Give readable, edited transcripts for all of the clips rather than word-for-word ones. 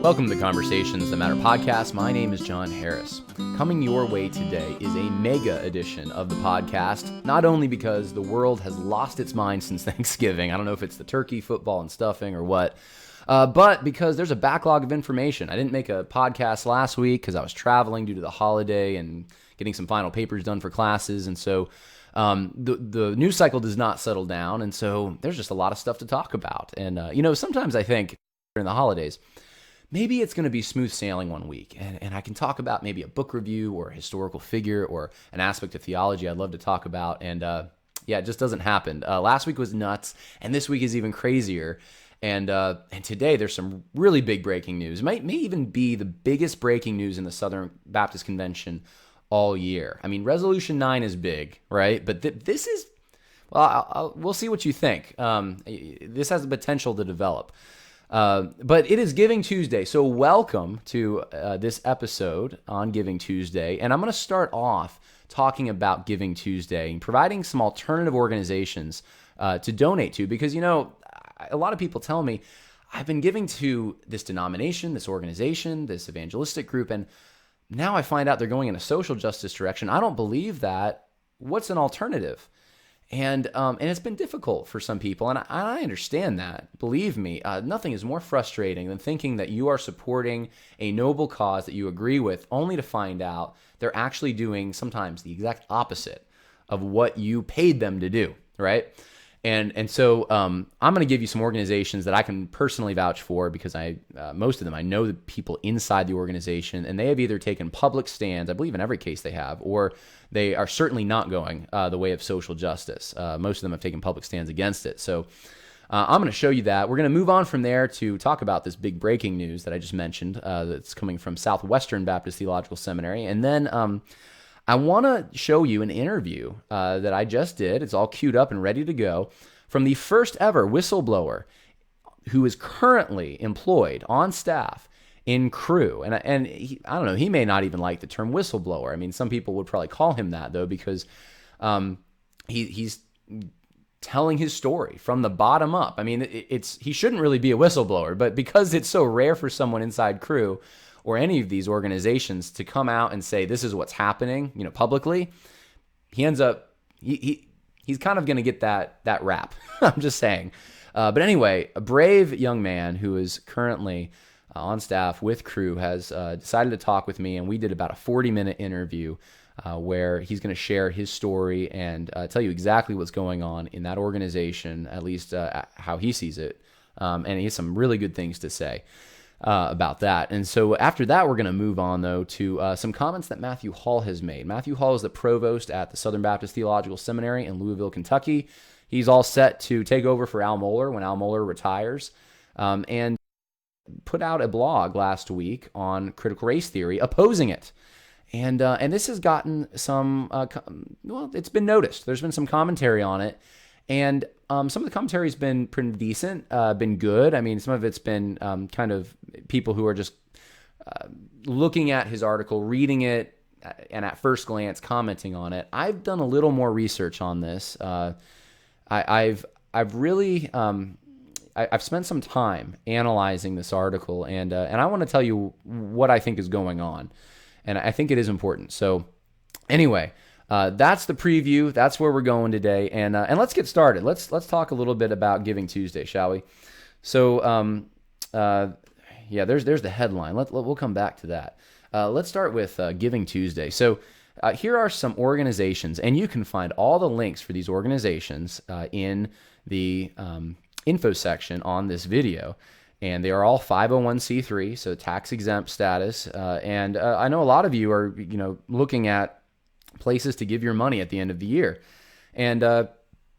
Welcome to the Conversations That Matter podcast. My name is John Harris. Coming your way today is a mega edition of the podcast, not only because the world has lost its mind since Thanksgiving, I don't know if it's the turkey, football, and stuffing or what, but because there's a backlog of information. I didn't make a podcast last week because I was traveling due to the holiday and getting some final papers done for classes, and so the news cycle does not settle down, and so there's just a lot of stuff to talk about. And, sometimes I think during the holidays, maybe it's going to be smooth sailing one week, and I can talk about maybe a book review or a historical figure or an aspect of theology I'd love to talk about, and it just doesn't happen. Last week was nuts, and this week is even crazier, and today there's some really big breaking news. It may even be the biggest breaking news in the Southern Baptist Convention all year. I mean, Resolution 9 is big, right? But this is, well, we'll see what you think. This has the potential to develop. But it is Giving Tuesday, so welcome to this episode on Giving Tuesday, and I'm going to start off talking about Giving Tuesday and providing some alternative organizations to donate to, because, a lot of people tell me, I've been giving to this denomination, this organization, this evangelistic group, and now I find out they're going in a social justice direction. I don't believe that. What's an alternative? And it's been difficult for some people, and I understand that. Believe me, nothing is more frustrating than thinking that you are supporting a noble cause that you agree with, only to find out they're actually doing sometimes the exact opposite of what you paid them to do, right? And so I'm going to give you some organizations that I can personally vouch for, because most of them, I know the people inside the organization, and they have either taken public stands, I believe in every case they have, or they are certainly not going the way of social justice. Most of them have taken public stands against it. So I'm going to show you that. We're going to move on from there to talk about this big breaking news that I just mentioned that's coming from Southwestern Baptist Theological Seminary. And then I want to show you an interview that I just did. It's all queued up and ready to go, from the first ever whistleblower who is currently employed on staff in Cru. And he, I don't know, he may not even like the term whistleblower. I mean, some people would probably call him that, though, because he's telling his story from the bottom up. I mean, he shouldn't really be a whistleblower, but because it's so rare for someone inside Cru or any of these organizations to come out and say this is what's happening, publicly, he ends up he's kind of going to get that rap. I'm just saying. But anyway, a brave young man who is currently on staff with Cru has decided to talk with me, and we did about a 40-minute interview where he's going to share his story and tell you exactly what's going on in that organization, at least how he sees it. And he has some really good things to say about that. And so after that, we're going to move on, though, to some comments that Matthew Hall has made. Matthew Hall is the provost at the Southern Baptist Theological Seminary in Louisville, Kentucky. He's all set to take over for Al Mohler when Al Mohler retires, and put out a blog last week on critical race theory opposing it. And this has gotten some, it's been noticed. There's been some commentary on it. And some of the commentary has been pretty decent, been good. I mean, some of it's been kind of people who are just looking at his article, reading it, and at first glance commenting on it. I've done a little more research on this. I've really I've spent some time analyzing this article, and I want to tell you what I think is going on, and I think it is important. So anyway. That's the preview. That's where we're going today, and let's get started. Let's talk a little bit about Giving Tuesday, shall we? So, there's the headline. We'll come back to that. Let's start with Giving Tuesday. So, here are some organizations, and you can find all the links for these organizations in the info section on this video. And they are all 501c3, so tax exempt status. And I know a lot of you are, looking at places to give your money at the end of the year. And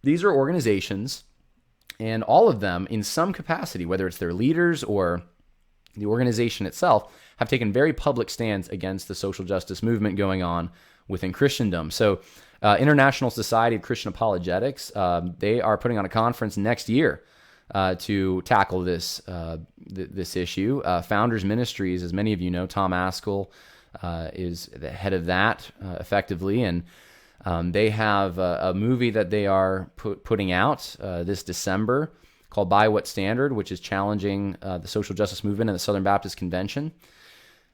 these are organizations, and all of them in some capacity, whether it's their leaders or the organization itself, have taken very public stands against the social justice movement going on within Christendom. So International Society of Christian Apologetics, they are putting on a conference next year to tackle this issue. Founders Ministries, as many of you know, Tom Askell is the head of that effectively, and they have a movie that they are putting out this December called By What Standard, which is challenging the social justice movement and the Southern Baptist Convention.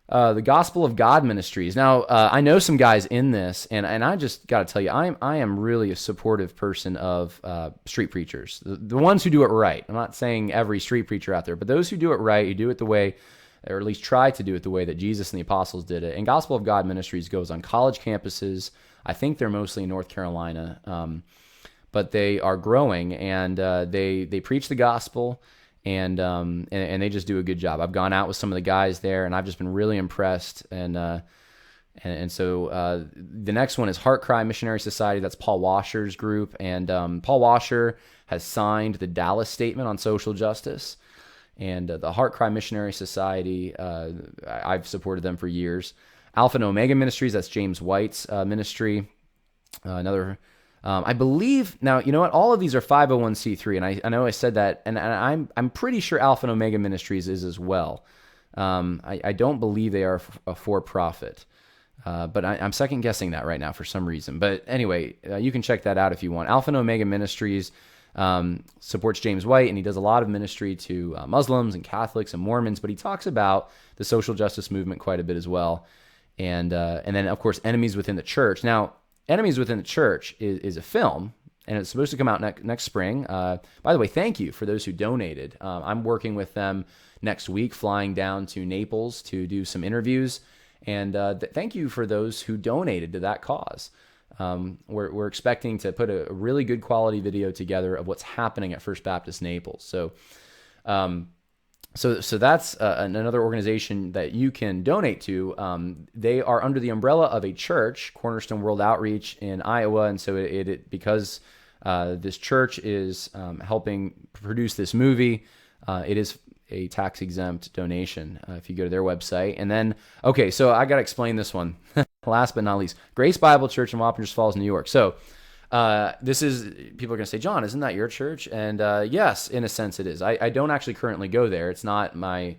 The Gospel of God Ministries. Now, I know some guys in this, and I just got to tell you, I am really a supportive person of street preachers, the ones who do it right. I'm not saying every street preacher out there, but those who do it right, who do it the way, or at least try to do it the way that Jesus and the apostles did it. And Gospel of God Ministries goes on college campuses. I think they're mostly in North Carolina, but they are growing, and they preach the gospel. And they just do a good job. I've gone out with some of the guys there, and I've just been really impressed. And so the next one is Heart Cry Missionary Society. That's Paul Washer's group, and Paul Washer has signed the Dallas Statement on Social Justice. And the Heart Cry Missionary Society, I've supported them for years. Alpha and Omega Ministries. That's James White's ministry. Another. I believe now. You know what? All of these are 501c3, and I know I said that, and I'm pretty sure Alpha and Omega Ministries is as well. I don't believe they are a for-profit, but I'm second guessing that right now for some reason. But anyway, you can check that out if you want. Alpha and Omega Ministries supports James White, and he does a lot of ministry to Muslims and Catholics and Mormons. But he talks about the social justice movement quite a bit as well, and then of course Enemies Within the Church. Now, Enemies Within the Church is a film, and it's supposed to come out next spring. By the way, thank you for those who donated. I'm working with them next week, flying down to Naples to do some interviews, and thank you for those who donated to that cause. We're expecting to put a really good quality video together of what's happening at First Baptist Naples. So that's another organization that you can donate to. They are under the umbrella of a church, Cornerstone World Outreach in Iowa, and so because this church is helping produce this movie, it is a tax-exempt donation if you go to their website. And then, okay, so I got to explain this one. Last but not least, Grace Bible Church in Wappingers Falls, New York. So this is, people are going to say, John, isn't that your church? And yes, in a sense it is. I don't actually currently go there. It's not my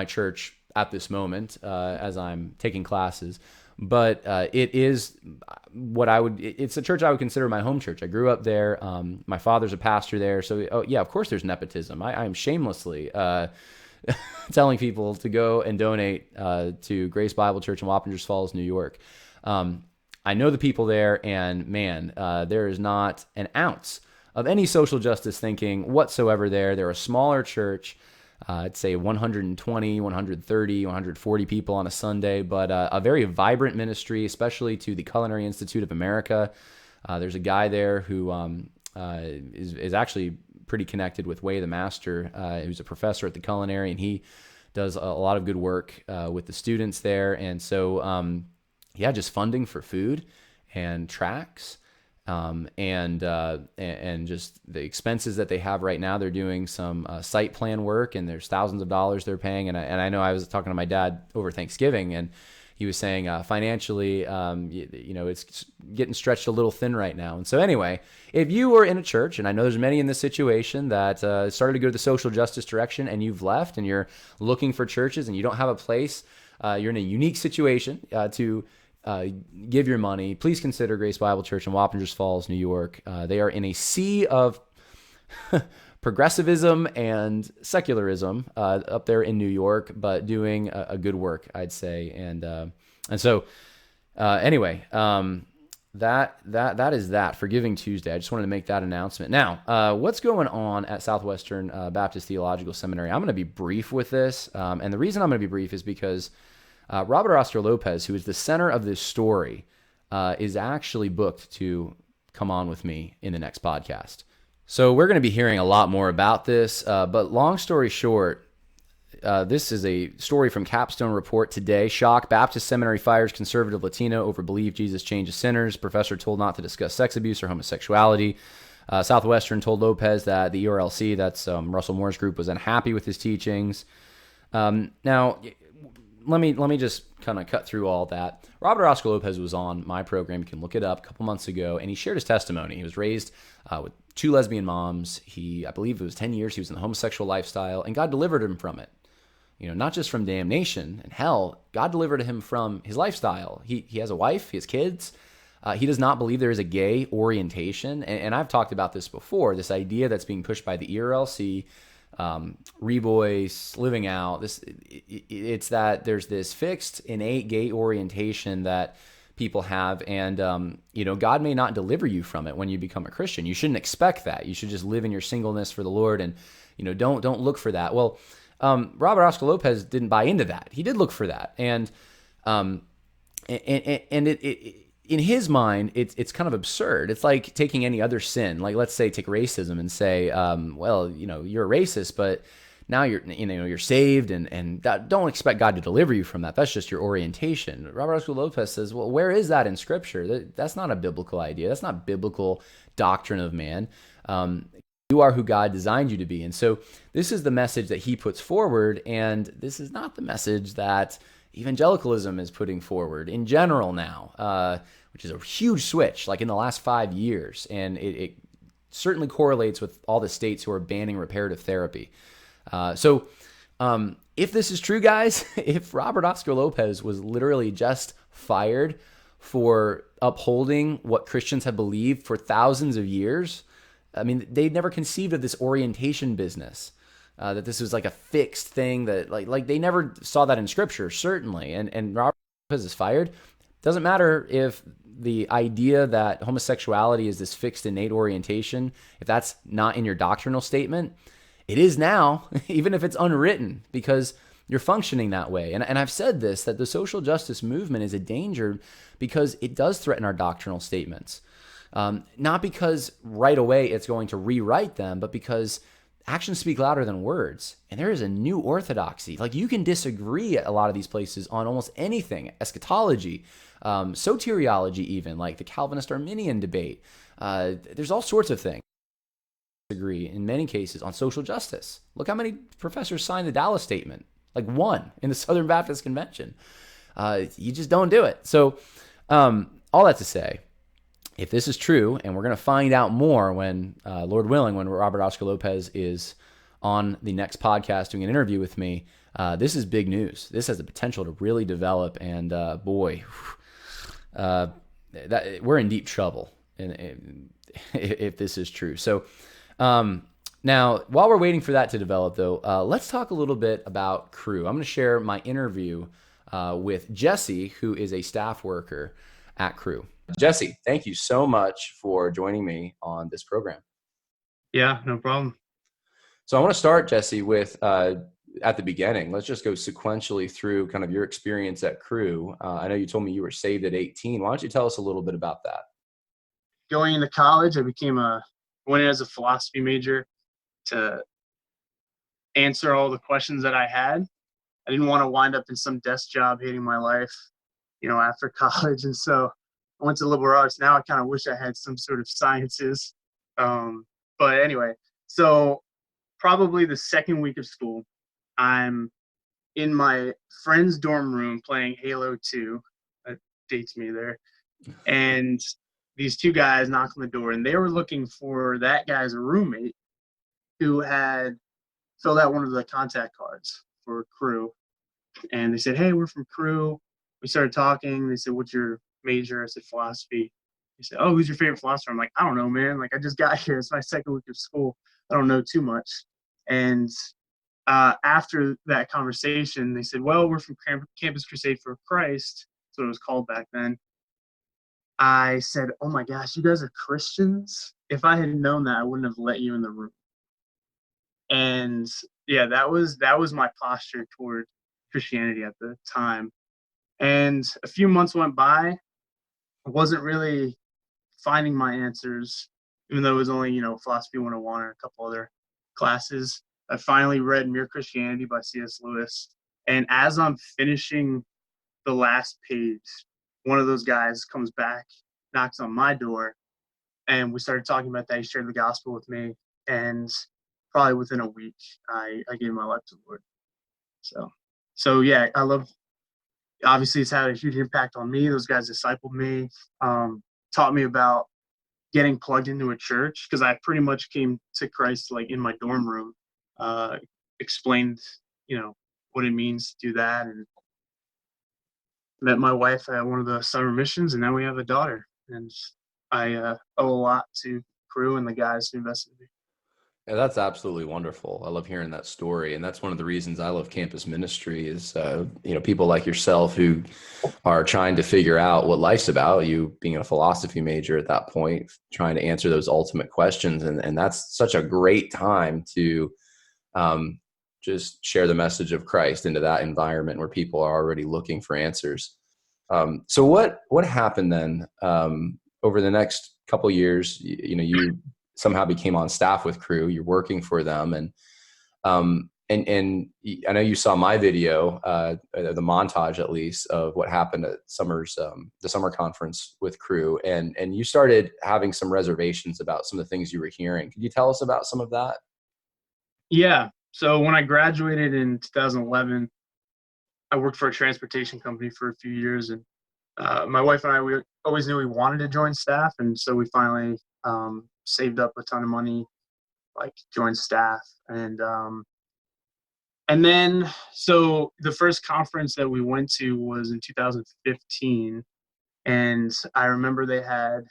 church at this moment as I'm taking classes. But it is it's a church I would consider my home church. I grew up there. My father's a pastor there. So, yeah, of course there's nepotism. I am shamelessly telling people to go and donate to Grace Bible Church in Wappingers Falls, New York. I know the people there, and man, there is not an ounce of any social justice thinking whatsoever there. They're a smaller church. I'd say 120, 130, 140 people on a Sunday, but a very vibrant ministry, especially to the Culinary Institute of America. There's a guy there who is actually pretty connected with Way the Master, who's a professor at the Culinary, and he does a lot of good work with the students there. And so, yeah, just funding for food and tracts. And just the expenses that they have right now. They're doing some site plan work, and there's thousands of dollars they're paying. And I know I was talking to my dad over Thanksgiving, and he was saying financially, it's getting stretched a little thin right now. And so anyway, if you are in a church, and I know there's many in this situation that started to go the social justice direction, and you've left, and you're looking for churches, and you don't have a place, you're in a unique situation to give your money, please consider Grace Bible Church in Wappingers Falls, New York. They are in a sea of progressivism and secularism up there in New York, but doing a good work, I'd say. And so anyway, that is that for Giving Tuesday. I just wanted to make that announcement. Now, what's going on at Southwestern Baptist Theological Seminary? I'm going to be brief with this, and the reason I'm going to be brief is because Robert Oscar Lopez, who is the center of this story, is actually booked to come on with me in the next podcast. So we're going to be hearing a lot more about this, but long story short, this is a story from Capstone Report today. Shock, Baptist Seminary fires conservative Latino over believe Jesus changes sinners. Professor told not to discuss sex abuse or homosexuality. Southwestern told Lopez that the ERLC, that's Russell Moore's group, was unhappy with his teachings. Now, let me just kind of cut through all that. Robert Oscar Lopez was on my program. You can look it up a couple months ago, and he shared his testimony. He was raised with 2 lesbian moms. I believe it was 10 years he was in the homosexual lifestyle, and God delivered him from it. Not just from damnation and hell. God delivered him from his lifestyle. He has a wife, he has kids. He does not believe there is a gay orientation. And I've talked about this before, this idea that's being pushed by the ERLC, Revoice, Living Out. It's that there's this fixed, innate gay orientation that people have, and God may not deliver you from it when you become a Christian. You shouldn't expect that. You should just live in your singleness for the Lord, and don't look for that. Well, Robert Oscar Lopez didn't buy into that. He did look for that, and it in his mind, it's kind of absurd. It's like taking any other sin, like let's say take racism and say, well, you're a racist, but now you're saved, and don't expect God to deliver you from that. That's just your orientation. Robert Oscar Lopez says, well, where is that in Scripture? That's not a biblical idea. That's not biblical doctrine of man. You are who God designed you to be. And so this is the message that he puts forward, and this is not the message that evangelicalism is putting forward in general now, which is a huge switch, like in the last 5 years. And it certainly correlates with all the states who are banning reparative therapy. So if this is true, guys, if Robert Oscar Lopez was literally just fired for upholding what Christians have believed for thousands of years, I mean, they never conceived of this orientation business, that this was like a fixed thing, that like they never saw that in Scripture, certainly. And Robert Lopez is fired. Doesn't matter if the idea that homosexuality is this fixed innate orientation, if that's not in your doctrinal statement. It is now, even if it's unwritten, because you're functioning that way. And I've said this, that the social justice movement is a danger because it does threaten our doctrinal statements. Not because right away it's going to rewrite them, but because actions speak louder than words. And there is a new orthodoxy. Like, you can disagree at a lot of these places on almost anything, eschatology, soteriology even, like the Calvinist Arminian debate. There's all sorts of things. Agree in many cases on social justice. Look how many professors signed the Dallas Statement, like one in the Southern Baptist Convention. You just don't do it. So all that to say, if this is true, and we're going to find out more when, Lord willing, when Robert Oscar Lopez is on the next podcast doing an interview with me, this is big news. This has the potential to really develop, and boy, we're in deep trouble if this is true. So now, while we're waiting for that to develop, though, let's talk a little bit about Cru. I'm going to share my interview with Jesse, who is a staff worker at Cru. Jesse, thank you so much for joining me on this program. Yeah, no problem. So I want to start, Jesse, with at the beginning. Let's just go sequentially through kind of your experience at Cru. I know you told me you were saved at 18. Why don't you tell us a little bit about that? Going into college, I went in as a philosophy major to answer all the questions that I had. I didn't want to wind up in some desk job hating my life, after college. And so I went to liberal arts. Now I kind of wish I had some sort of sciences. But anyway, so probably the second week of school, I'm in my friend's dorm room playing Halo 2. That dates me there. And these two guys knocked on the door, and they were looking for that guy's roommate who had filled out one of the contact cards for Cru. And they said, "Hey, we're from Cru." We started talking. They said, "What's your major?" I said, "Philosophy." They said, "Oh, who's your favorite philosopher?" I'm like, "I don't know, man. Like, I just got here. It's my second week of school. I don't know too much." And after that conversation, they said, "Well, we're from Campus Crusade for Christ." That's what it was called back then. I said, "Oh my gosh, you guys are Christians?" If I had known that, I wouldn't have let you in the room. And yeah, that was my posture toward Christianity at the time. And a few months went by. I wasn't really finding my answers, even though it was only, Philosophy 101 and a couple other classes. I finally read Mere Christianity by C.S. Lewis. And as I'm finishing the last page, one of those guys comes back, knocks on my door, and we started talking about that. He shared the gospel with me, and probably within a week, I gave my life to the Lord. So yeah, obviously it's had a huge impact on me. Those guys discipled me, taught me about getting plugged into a church, because I pretty much came to Christ like in my dorm room, explained, what it means to do that, and met my wife at one of the summer missions, and now we have a daughter. and I owe a lot to crew and the guys who invested in me. Yeah, that's absolutely wonderful. I love hearing that story, and that's one of the reasons I love campus ministry is people like yourself who are trying to figure out what life's about. You being a philosophy major at that point, trying to answer those ultimate questions, and that's such a great time to just share the message of Christ into that environment where people are already looking for answers. So what happened then over the next couple of years? You somehow became on staff with Crew. You're working for them, and I know you saw my video, the montage at least of what happened at the summer conference with Crew, and you started having some reservations about some of the things you were hearing. Could you tell us about some of that? Yeah. So when I graduated in 2011, I worked for a transportation company for a few years, and my wife and I, we always knew we wanted to join staff, and so we finally saved up a ton of money, like joined staff, and then so the first conference that we went to was in 2015, and I remember they had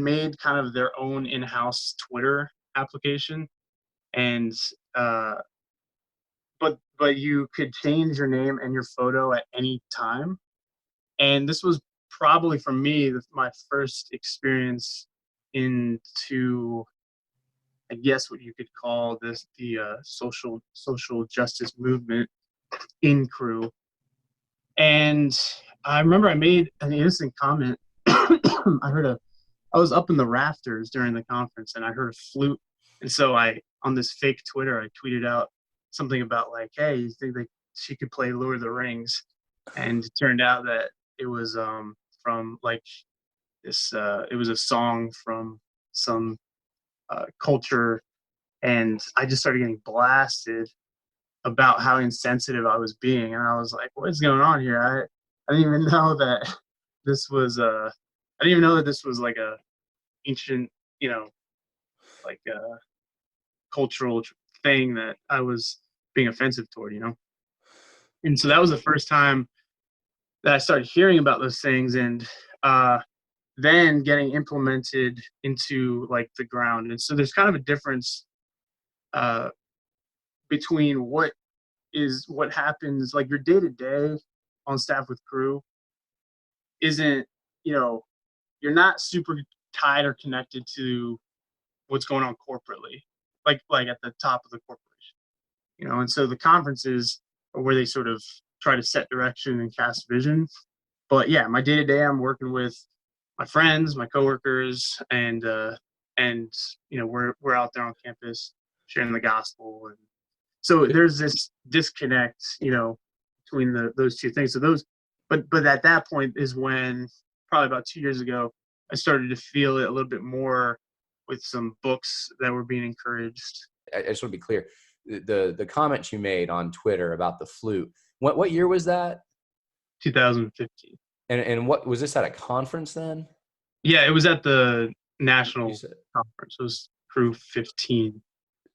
made kind of their own in-house Twitter application, and uh, but you could change your name and your photo at any time. And this was probably for me my first experience into, I guess, what you could call this the social justice movement in Crew. And I remember I made an innocent comment. I was up in the rafters during the conference and I heard a flute. And so on this fake Twitter, I tweeted out something about like, hey, you think that she could play Lord of the Rings? And it turned out that it was from like this, it was a song from some culture. And I just started getting blasted about how insensitive I was being. And I was like, what is going on here? I didn't even know that this was, I didn't even know that this was like a ancient, like cultural thing that I was being offensive toward. And so that was the first time that I started hearing about those things, and then getting implemented into like the ground. And so there's kind of a difference between what happens, like your day to day on staff with Crew isn't, you're not super tied or connected to what's going on corporately, like at the top of the corporation. And so the conferences are where they sort of try to set direction and cast vision. But yeah, my day to day, I'm working with my friends, my coworkers, and we're out there on campus sharing the gospel, and so there's this disconnect, between those two things. So but at that point is when, probably about 2 years ago, I started to feel it a little bit more with some books that were being encouraged. I just want to be clear. The comment you made on Twitter about the flute, what year was that? 2015. And what was this at a conference then? Yeah, it was at the national conference. It was Crew 15.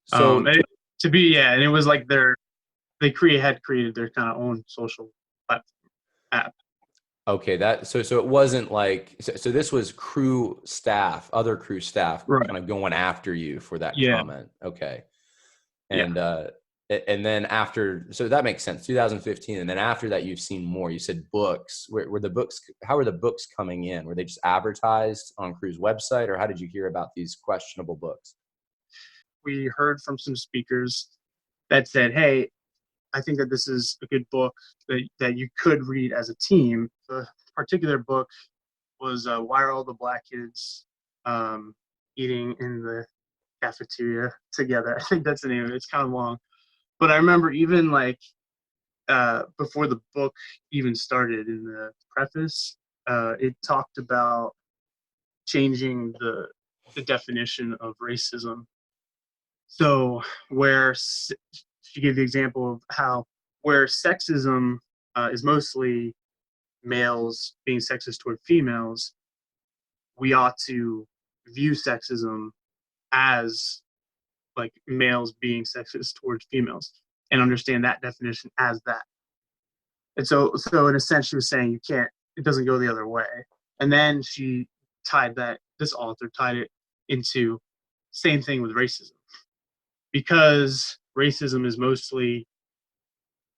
So And it was like they had created their kind of own social platform app. okay, so it wasn't like so this was Crew staff, other Crew staff, Right. kind of going after you for that Yeah. comment. Okay. And then after, so that makes sense, 2015. And then after that, you've seen more. You said books. Were the books, how were the books coming in? Were they just advertised on Crew's website, or how did you hear about these questionable books? We heard from some speakers that said, hey, I think that this is a good book that you could read as a team. The particular book was Why Are All the Black Kids Eating in the Cafeteria Together? I think that's the name of it. It's kind of long. But I remember even like before the book even started, in the preface, it talked about changing the definition of racism. So where she gave the example of how where sexism is mostly males being sexist toward females, we ought to view sexism as like males being sexist towards females and understand that definition as that. And so in a sense, she was saying it doesn't go the other way. And then she this author tied it into same thing with racism, because racism is mostly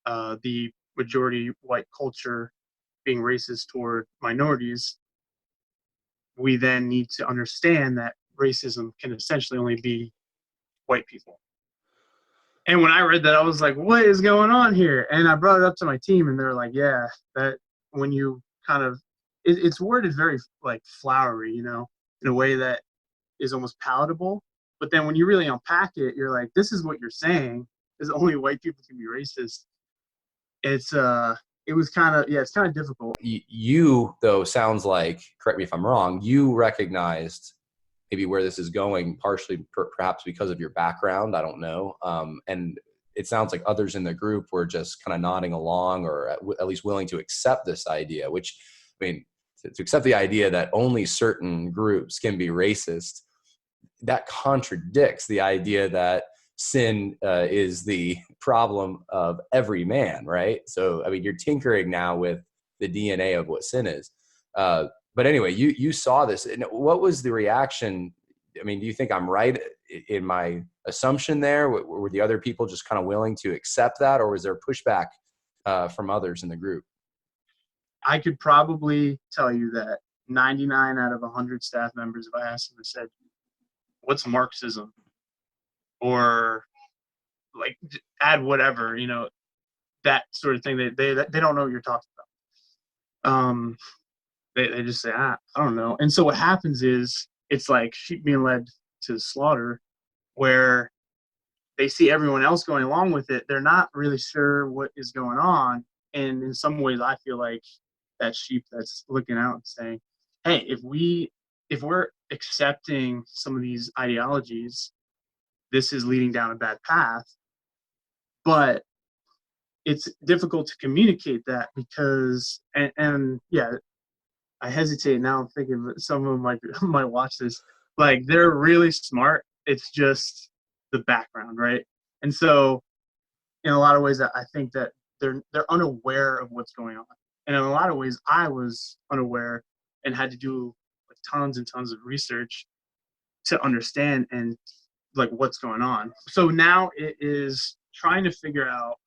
the majority white culture being racist toward minorities. We then need to understand that racism can essentially only be white people. And when I read that, I was like, what is going on here? And I brought it up to my team, and they're like, yeah, that when you kind of, it's worded very like flowery, you know, in a way that is almost palatable. But then when you really unpack it, you're like, this is what you're saying is only white people can be racist. It was kind of, yeah, it's kind of difficult. You, though, sounds like, correct me if I'm wrong, you recognized maybe where this is going, partially perhaps because of your background. I don't know. And it sounds like others in the group were just kind of nodding along, or at least willing to accept this idea, which, I mean, to accept the idea that only certain groups can be racist, that contradicts the idea that sin is the problem of every man, right? So, I mean, you're tinkering now with the DNA of what sin is. But anyway, you saw this. And what was the reaction? I mean, do you think I'm right in my assumption there? Were the other people just kind of willing to accept that, or was there pushback from others in the group? I could probably tell you that 99 out of 100 staff members, if I asked them, I said, what's Marxism? Or like add whatever, you know, that sort of thing. They don't know what you're talking about. They just say, I don't know. And so what happens is it's like sheep being led to slaughter, where they see everyone else going along with it. They're not really sure what is going on. And in some ways, I feel like that sheep that's looking out and saying, hey, if we're accepting some of these ideologies, this is leading down a bad path. But it's difficult to communicate that because, and yeah, I hesitate now. I'm thinking some of them might watch this. Like, they're really smart. It's just the background, right? And so, in a lot of ways, I think that they're unaware of what's going on. And in a lot of ways, I was unaware and had to do like tons and tons of research to understand and like what's going on. So now it is trying to figure out.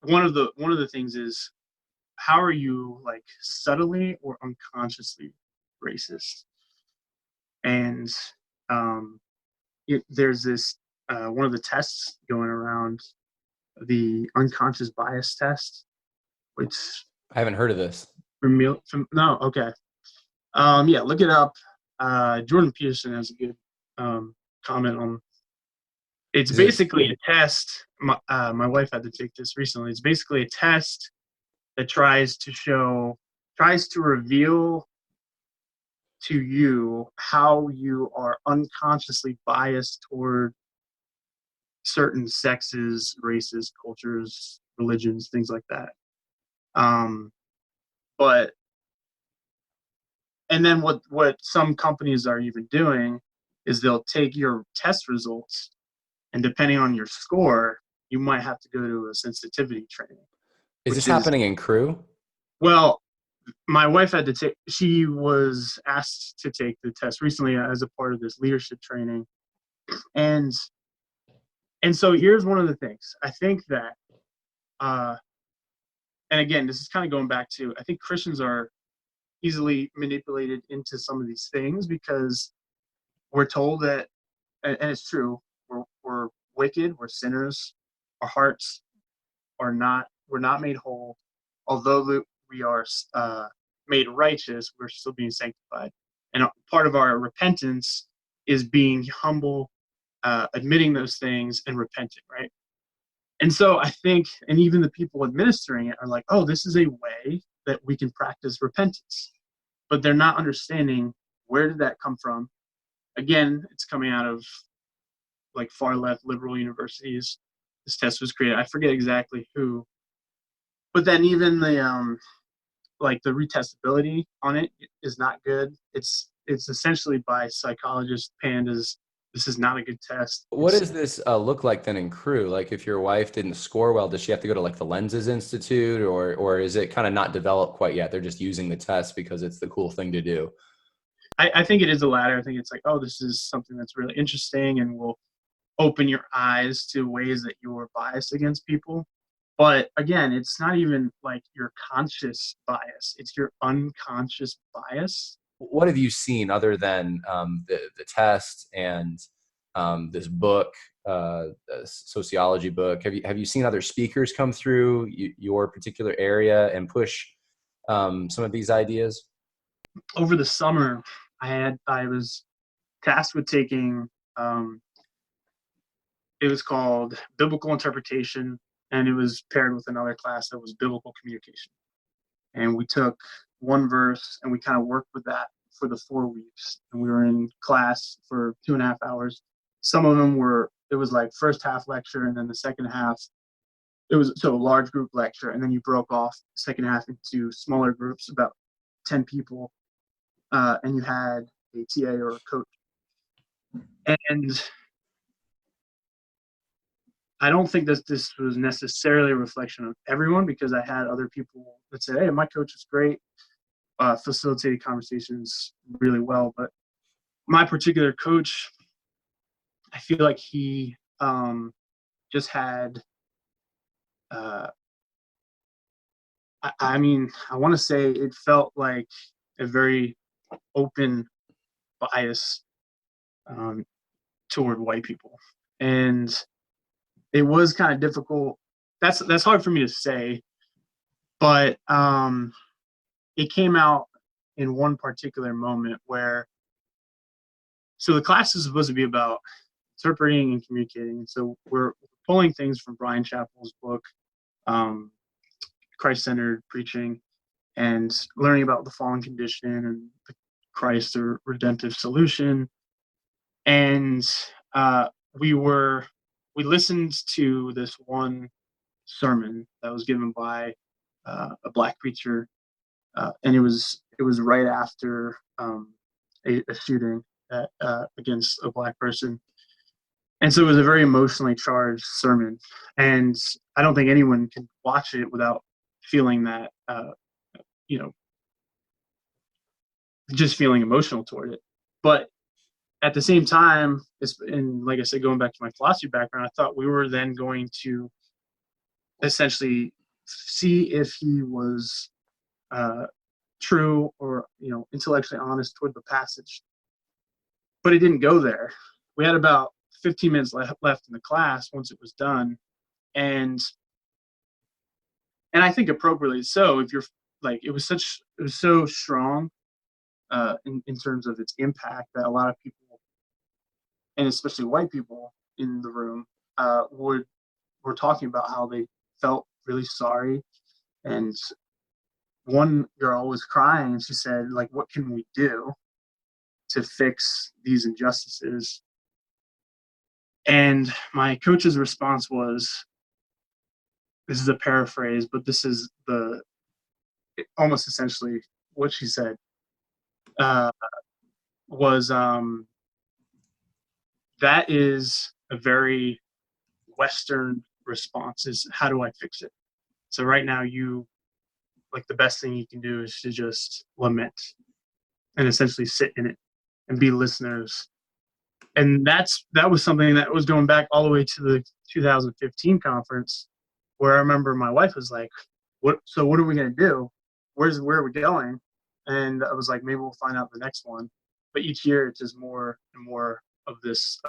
One of the things is, how are you like subtly or unconsciously racist? And there's this one of the tests going around, the unconscious bias test, which I haven't heard of this. No, okay. Yeah, look it up. Jordan Peterson has a good comment on. It's basically a test. My wife had to take this recently. It's basically a test that tries to reveal to you how you are unconsciously biased toward certain sexes, races, cultures, religions, things like that. But and then what some companies are even doing is they'll take your test results, and depending on your score, you might have to go to a sensitivity training. Is this happening in crew? Well, my wife had to take, she was asked to take the test recently as a part of this leadership training. And so here's one of the things. I think that, and again, this is kind of going back to, I think Christians are easily manipulated into some of these things because we're told that, and it's true, we're wicked, we're sinners, our hearts we're not made whole. Although we are made righteous, we're still being sanctified. And part of our repentance is being humble, admitting those things and repenting, right? And so I think, and even the people administering it are like, oh, this is a way that we can practice repentance. But they're not understanding, where did that come from? Again, it's coming out of like far left liberal universities. This test was created. I forget exactly who. But then even the like the retestability on it is not good. It's essentially by psychologist pandas this is not a good test. What does this look like then in crew? Like if your wife didn't score well, does she have to go to like the Lenses Institute, or is it kind of not developed quite yet? They're just using the test because it's the cool thing to do. I think it is the latter. I think it's like, oh, this is something that's really interesting and will open your eyes to ways that you're biased against people. But again, it's not even like your conscious bias, it's your unconscious bias. What have you seen other than the test and this book, sociology book? Have you seen other speakers come through your particular area and push some of these ideas? Over the summer, I was tasked with taking um, it was called biblical interpretation, and it was paired with another class that was biblical communication. And we took one verse and we kind of worked with that for the 4 weeks. And we were in class for 2.5 hours. Some of them were, it was like first half lecture, and then the second half, it was so a large group lecture. And then you broke off the second half into smaller groups, about 10 people. And you had a TA or a coach. And I don't think that this was necessarily a reflection of everyone, because I had other people that said, hey, my coach is great, facilitated conversations really well. But my particular coach, I feel like he just had, I mean, I want to say it felt like a very open bias um, toward white people. And it was kind of difficult. That's hard for me to say, but it came out in one particular moment where, so the class is supposed to be about interpreting and communicating. So we're pulling things from Brian Chappell's book, Christ-centered preaching, and learning about the fallen condition and the Christ, the redemptive solution. And we listened to this one sermon that was given by a black preacher, and it was right after a shooting against a black person. And so it was a very emotionally charged sermon. And I don't think anyone can watch it without feeling that, you know, just feeling emotional toward it. But at the same time, and like I said, going back to my philosophy background, I thought we were then going to essentially see if he was true or, intellectually honest toward the passage. But it didn't go there. We had about 15 minutes left in the class once it was done, and I think appropriately so. If you're like, it was so strong in terms of its impact that a lot of people, and especially white people in the room, were talking about how they felt really sorry. And one girl was crying, and she said, like, what can we do to fix these injustices? And my coach's response was, this is a paraphrase, but this is almost essentially what she said, uh, was that is a very Western response, is how do I fix it? So right now, the best thing you can do is to just lament and essentially sit in it and be listeners. And that was something that was going back all the way to the 2015 conference, where I remember my wife was like, what are we going to do? Where are we going? And I was like, maybe we'll find out the next one. But each year it's just more and more of this,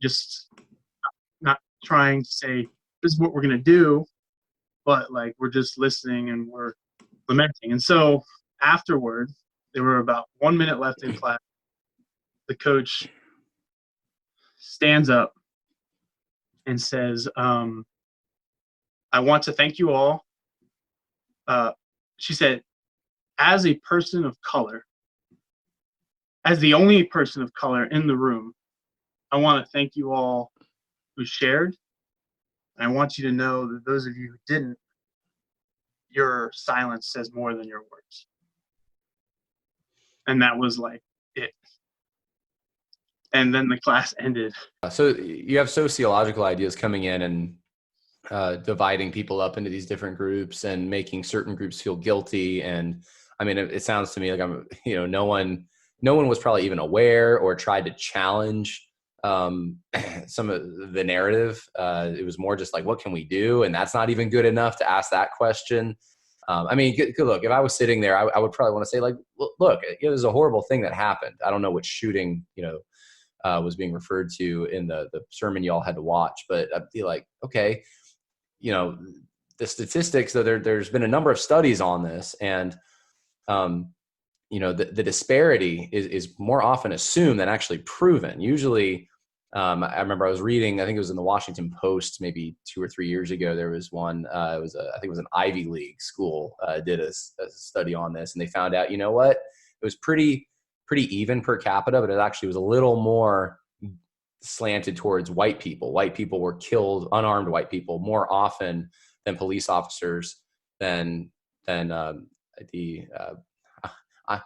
just not trying to say this is what we're going to do, but like we're just listening and we're lamenting. And so afterward, there were about 1 minute left in class. The coach stands up and says, I want to thank you all. She said, as a person of color, as the only person of color in the room, I want to thank you all who shared. And I want you to know that those of you who didn't, your silence says more than your words. And that was like it. and then the class ended. So you have sociological ideas coming in and dividing people up into these different groups and making certain groups feel guilty. And I mean, it sounds to me like no one was probably even aware or tried to challenge some of the narrative. It was more just like, what can we do? And that's not even good enough to ask that question. I mean, good look, if I was sitting there, I would probably want to say like, look, it was a horrible thing that happened. I don't know which shooting, was being referred to in the sermon y'all had to watch, but I'd be like, okay, the statistics, though, there's been a number of studies on this, and the disparity is more often assumed than actually proven. Usually, I remember I was reading, I think it was in the Washington Post maybe 2 or 3 years ago. There was one, I think it was an Ivy League school did a study on this, and they found out, you know what, it was pretty even per capita, but it actually was a little more slanted towards white people. White people were killed, unarmed white people, more often than police officers. Than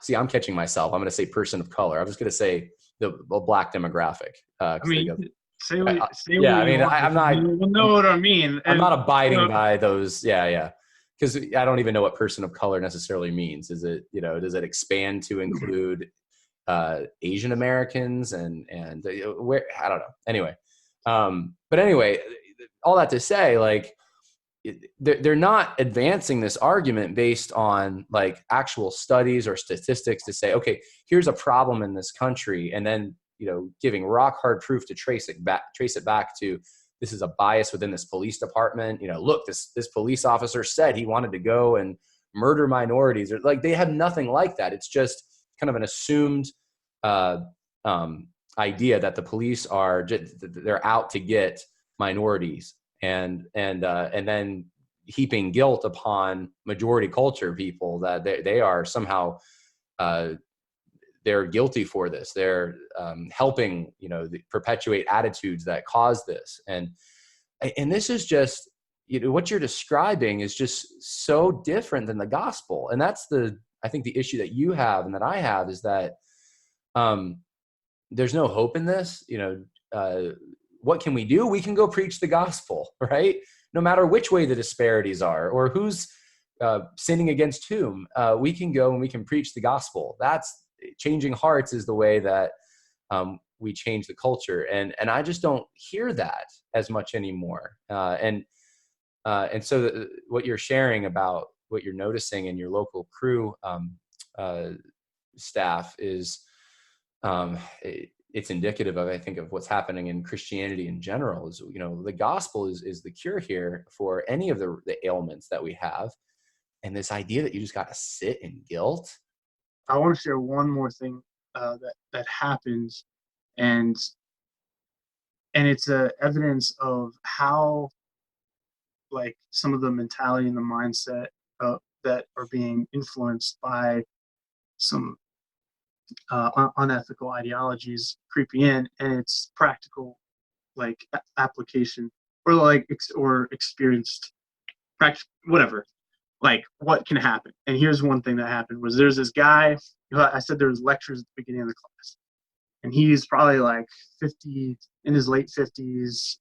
see, I'm catching myself. I'm going to say person of color. I'm just going to say the Black demographic. I mean, say what yeah, I you mean, want. I'm not. You know what I mean. I'm not abiding by those. Yeah. Because I don't even know what person of color necessarily means. Is it, does it expand to include Asian Americans and where, I don't know. Anyway, but anyway, all that to say, like, they're not advancing this argument based on like actual studies or statistics to say, okay, here's a problem in this country, and then giving rock hard proof to trace it back to this is a bias within this police department. Look, this police officer said he wanted to go and murder minorities, or like they have nothing like that. It's just kind of an assumed idea that the police they're out to get minorities, and then heaping guilt upon majority culture people that they are somehow they're guilty for this. They're helping perpetuate attitudes that cause this, and this is just what you're describing is just so different than the gospel. And that's I think the issue that you have and that I have is that there's no hope in this. What can we do? We can go preach the gospel, right? No matter which way the disparities are or who's sinning against whom, we can go and we can preach the gospel. That's changing hearts is the way that we change the culture. And I just don't hear that as much anymore. And so what you're sharing about what you're noticing in your local crew staff is it's indicative of, I think, of what's happening in Christianity in general. Is the gospel is the cure here for any of the ailments that we have, and this idea that you just got to sit in guilt. I want to share one more thing that happens, and it's evidence of how like some of the mentality and the mindset that are being influenced by some unethical ideologies creeping in, and it's practical like application or like or experienced practice, whatever, like what can happen. And here's one thing that happened was there's this guy who I said there was lectures at the beginning of the class, and he's probably like 50, in his late 50s,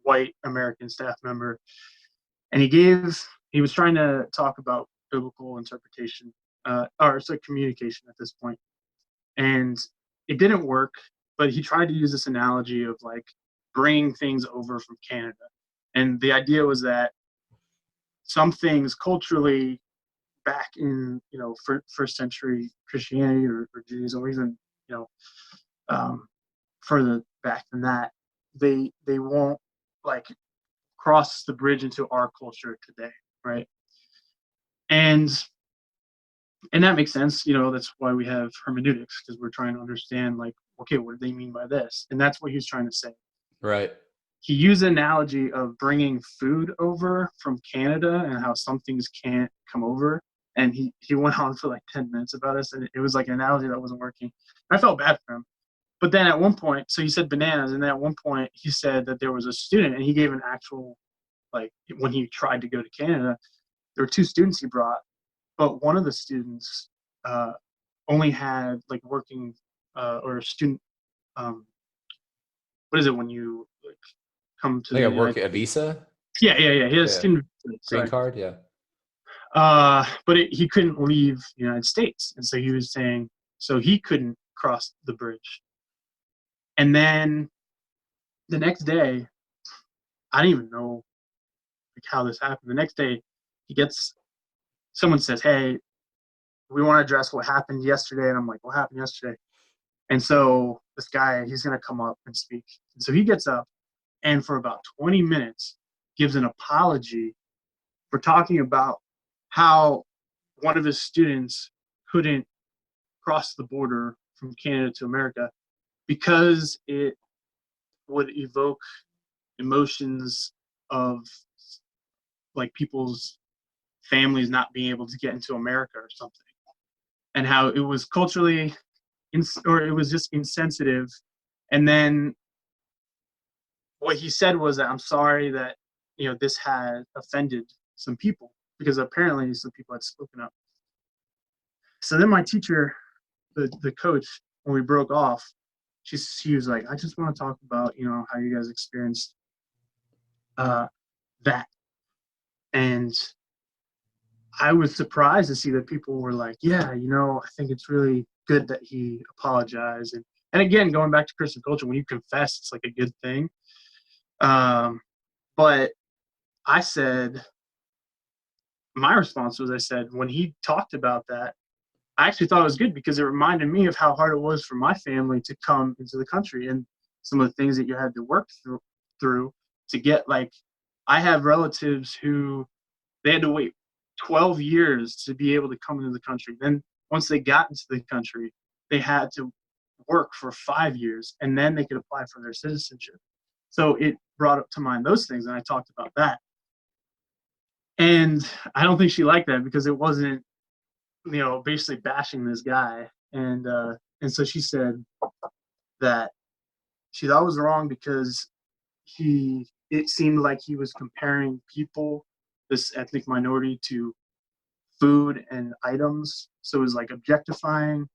white American staff member, and he was trying to talk about biblical interpretation or it's like communication at this point. And it didn't work, but he tried to use this analogy of like bringing things over from Canada. And the idea was that some things culturally back in, first century Christianity or Judaism, or even, further back than that, they won't like cross the bridge into our culture today, right? And that makes sense. That's why we have hermeneutics, because we're trying to understand, like, okay, what do they mean by this? And that's what he was trying to say. Right. He used the analogy of bringing food over from Canada and how some things can't come over. And he went on for like 10 minutes about this, and it was like an analogy that wasn't working. I felt bad for him. But then at one point, so he said bananas, and then at one point he said that there was a student, and he gave an actual, like, when he tried to go to Canada, there were 2 students he brought, but one of the students only had like working or student. What is it when you like come to Like the a work United a States? visa? Yeah. He has Yeah. student visa, Green sorry. card, yeah. But he couldn't leave the United States, and so he was saying so he couldn't cross the bridge. And then the next day, I didn't even know like how this happened. The next day, someone says, "Hey, we want to address what happened yesterday." And I'm like, "What happened yesterday?" And so this guy, he's gonna come up and speak. And so he gets up and for about 20 minutes gives an apology for talking about how one of his students couldn't cross the border from Canada to America because it would evoke emotions of like people's families not being able to get into America or something, and how it was culturally or it was just insensitive. And then what he said was that I'm sorry that this had offended some people because apparently some people had spoken up. So then my teacher, the coach, when we broke off, she was like, I just want to talk about how you guys experienced uh, that. And I was surprised to see that people were like, yeah, I think it's really good that he apologized. And again, going back to Christian culture, when you confess, it's like a good thing. But I said, my response was, I said, when he talked about that, I actually thought it was good because it reminded me of how hard it was for my family to come into the country and some of the things that you had to work through to get. Like, I have relatives who they had to wait 12 years to be able to come into the country. Then once they got into the country, they had to work for 5 years and then they could apply for their citizenship. So it brought up to mind those things, and I talked about that. And I don't think she liked that because it wasn't, basically bashing this guy. And so she said that she thought it was wrong because it seemed like he was comparing people, this ethnic minority, to food and items. So it was like objectifying.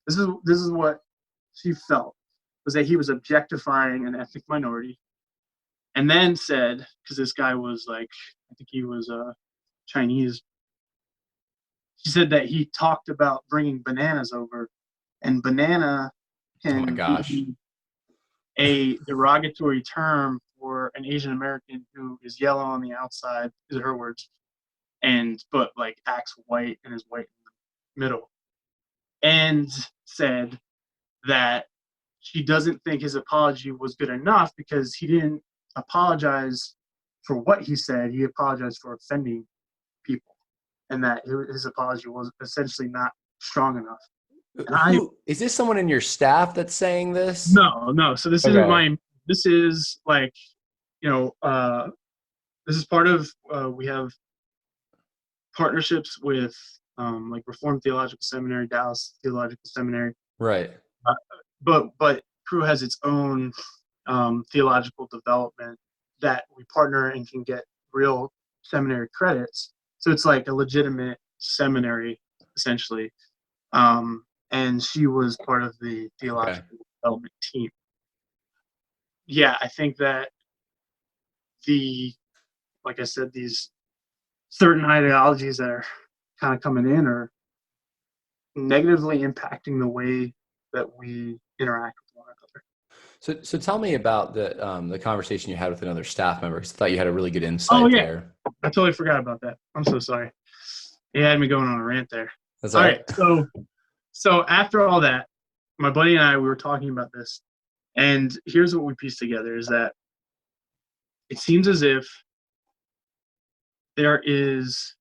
This is what she felt, was that he was objectifying an ethnic minority. And then said, because this guy was like, I think he was Chinese, she said that he talked about bringing bananas over, and banana Oh my can gosh. be a derogatory term for an Asian American who is yellow on the outside, is her words, but like acts white and is white in the middle. And said that she doesn't think his apology was good enough because he didn't apologize for what he said. He apologized for offending people, and that his apology was essentially not strong enough. And Who is this? Someone in your staff that's saying this? no. So this isn't Okay. this is like, this is part of, we have partnerships with like Reformed Theological Seminary, Dallas Theological Seminary. Right. But Crew has its own theological development that we partner and can get real seminary credits. So it's like a legitimate seminary, essentially. And she was part of the theological development team. Yeah, I think that like I said, these certain ideologies that are kind of coming in are negatively impacting the way that we interact with one another. So tell me about the conversation you had with another staff member, because I thought you had a really good Oh insight yeah, there. I totally forgot about that. I'm so sorry. You had me going on a rant there. That's All all right, right. so after all that, my buddy and I, we were talking about this, and here's what we pieced together: is that it seems as if there is,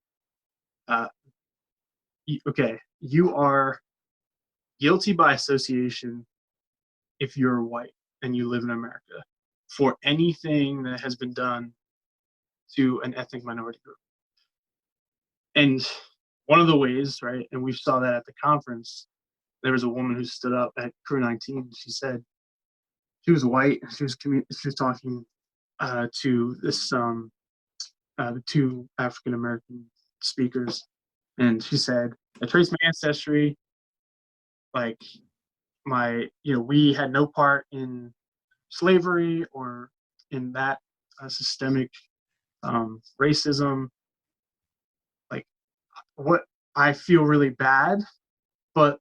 okay, you are guilty by association if you're white and you live in America for anything that has been done to an ethnic minority group. And one of the ways, right, and we saw that at the conference, there was a woman who stood up at Crew 19. She said she was white. She was talking to the two African American speakers, and she said, "I traced my ancestry. Like, we had no part in slavery or in that systemic racism. Like, what I feel really bad, but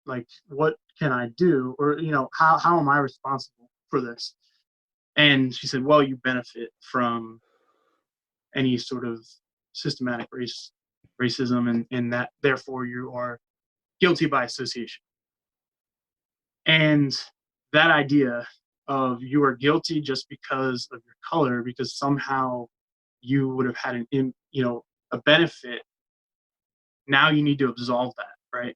like, what can I do? Or, how am I responsible for this? And she said, well, you benefit from any sort of systematic racism, and that therefore you are guilty by association. And that idea of you are guilty just because of your color, because somehow you would have had a benefit. Now you need to absolve that, right?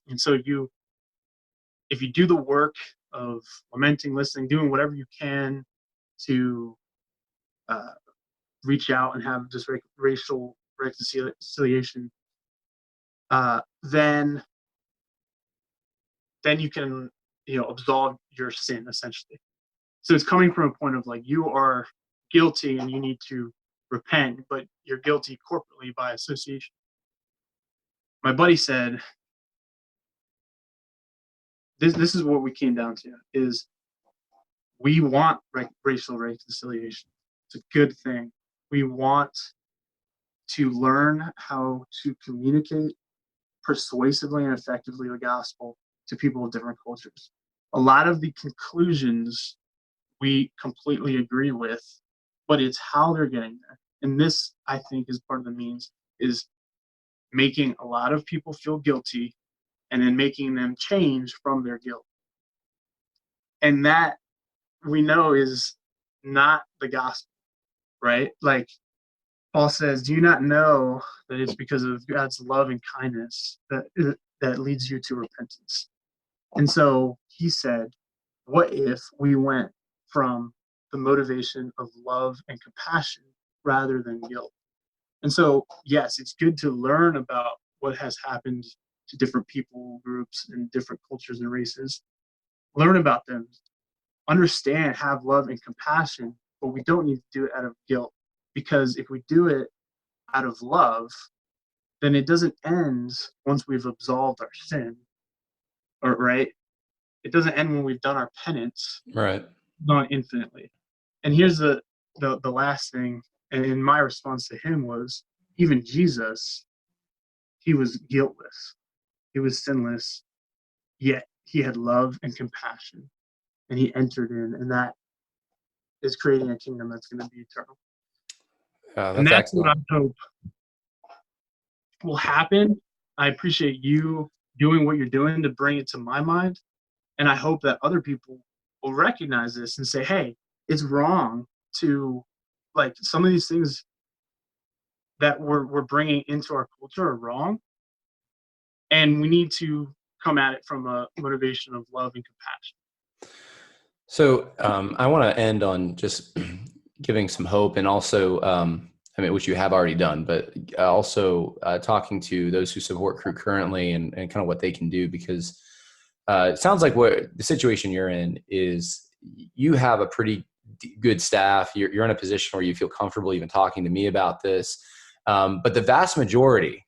And so if you do the work of lamenting, listening, doing whatever you can to uh, reach out and have this racial reconciliation, then you can absolve your sin, essentially. So it's coming from a point of like, you are guilty and you need to repent, but you're guilty corporately by association. My buddy said, this is what we came down to, is we want racial reconciliation. It's a good thing. We want to learn how to communicate persuasively and effectively the gospel to people of different cultures. A lot of the conclusions we completely agree with, but it's how they're getting there. And this, I think, is part of the means, is making a lot of people feel guilty and then making them change from their guilt. And that, we know, is not the gospel, right? Like, Paul says, do you not know that it's because of God's love and kindness that leads you to repentance? And so he said, what if we went from the motivation of love and compassion rather than guilt? And so, yes, it's good to learn about what has happened to different people groups and different cultures and races. Learn about them, understand, have love and compassion, but we don't need to do it out of guilt. Because if we do it out of love, then it doesn't end once we've absolved our sin, or right? It doesn't end when we've done our penance, Right. not infinitely. And here's the last thing, and my response to him was, even Jesus, he was guiltless, he was sinless, yet he had love and compassion, and he entered in, and that is creating a kingdom that's going to be eternal. And That's that's what excellent. I hope will happen. I appreciate you doing what you're doing to bring it to my mind, and I hope that other people will recognize this and say, hey, it's wrong to, like, some of these things that we're bringing into our culture are wrong, and we need to come at it from a motivation of love and compassion. So I want to end on just giving some hope, and also, which you have already done, but also talking to those who support Crew currently and kind of what they can do, because it sounds like what the situation you're in is, you have a pretty good staff. You're in a position where you feel comfortable even talking to me about this. But the vast majority,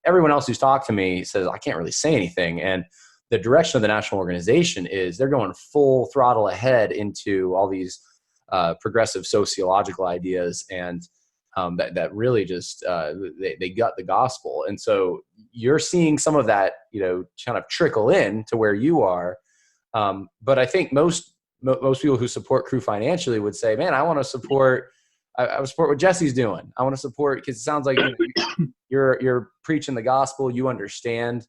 everyone else who's talked to me says, I can't really say anything. And the direction of the national organization is they're going full throttle ahead into all these progressive sociological ideas, and that really just they gut the gospel. And so you're seeing some of that, kind of trickle in to where you are. But I think most people who support Crew financially would say, man, I want to support. I support what Jesse's doing. I want to support, because it sounds like you're preaching the gospel. You understand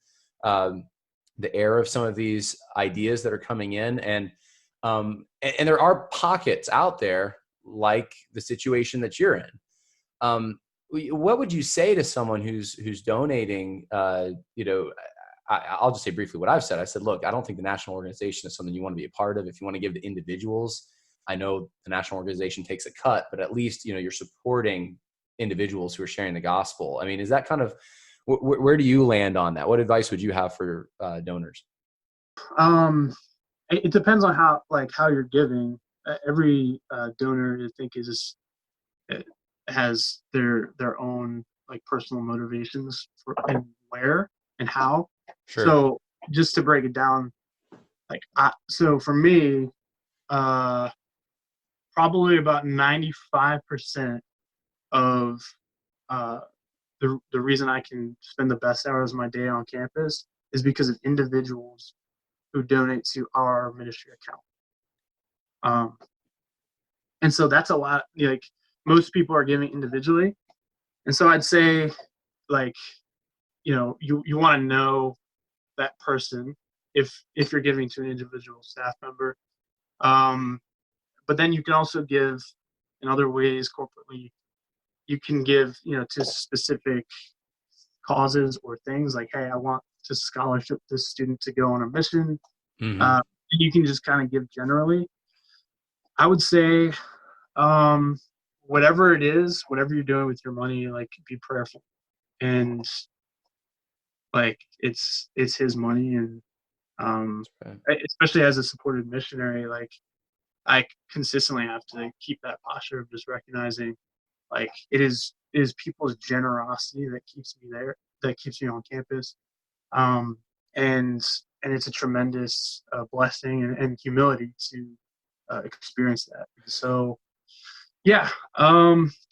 the error of some of these ideas that are coming in, and there are pockets out there like the situation that you're in. What would you say to someone who's donating? I'll just say briefly what I've said. I said, look, I don't think the national organization is something you want to be a part of. If you want to give to individuals, I know the national organization takes a cut, but at least, you're supporting individuals who are sharing the gospel. Is that kind of, where do you land on that? What advice would you have for donors? It depends on how you're giving. Every donor, I think, has their own personal motivations for and where and how. Sure. So just to break it down, So for me, probably about 95% of uh, the reason I can spend the best hours of my day on campus is because of individuals who donate to our ministry account. And so that's a lot. Like, most people are giving individually, and so I'd say, like, you want to know that person if you're giving to an individual staff member. But then you can also give in other ways corporately. You can give, to specific causes or things, like, hey, I want to scholarship this student to go on a mission. Mm-hmm. And you can just kind of give generally. I would say, whatever it is, whatever you're doing with your money, like, be prayerful. And, like, it's his money. And Right. especially as a supported missionary, like, I consistently have to keep that posture of just recognizing, like, it is people's generosity that keeps me there, that keeps me on campus. um, and it's a tremendous blessing and humility to experience that. So yeah,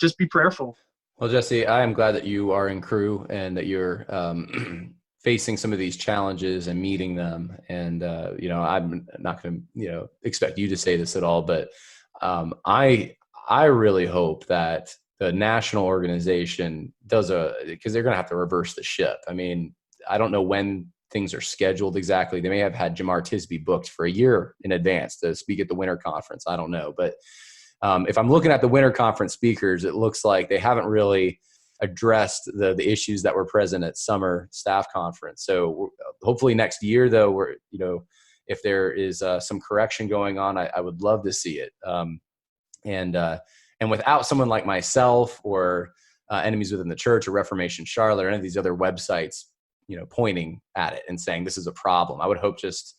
just be prayerful. Well, Jesse, I am glad that you are in crew and that you're facing some of these challenges and meeting them. And I'm not going to expect you to say this at all, but I really hope that the national organization does because they're going to have to reverse the ship. I mean, I don't know when things are scheduled exactly. They may have had Jamar Tisby booked for a year in advance to speak at the winter conference. I don't know, but if I'm looking at the winter conference speakers, it looks like they haven't really addressed the issues that were present at summer staff conference. So hopefully next year, though, if there is some correction going on, I would love to see it. And without someone like myself or Enemies Within the Church or Reformation Charlotte or any of these other websites, pointing at it and saying this is a problem, I would hope just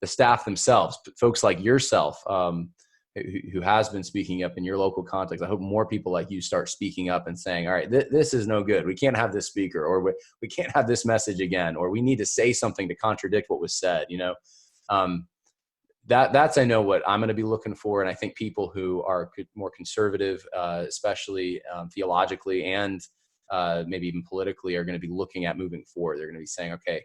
the staff themselves, folks like yourself, who has been speaking up in your local context. I hope more people like you start speaking up and saying, all right, this is no good. We can't have this speaker, or we can't have this message again, or we need to say something to contradict what was said. That's, I know, what I'm going to be looking for. And I think people who are more conservative, especially theologically and maybe even politically, are going to be looking at moving forward. They're going to be saying, okay,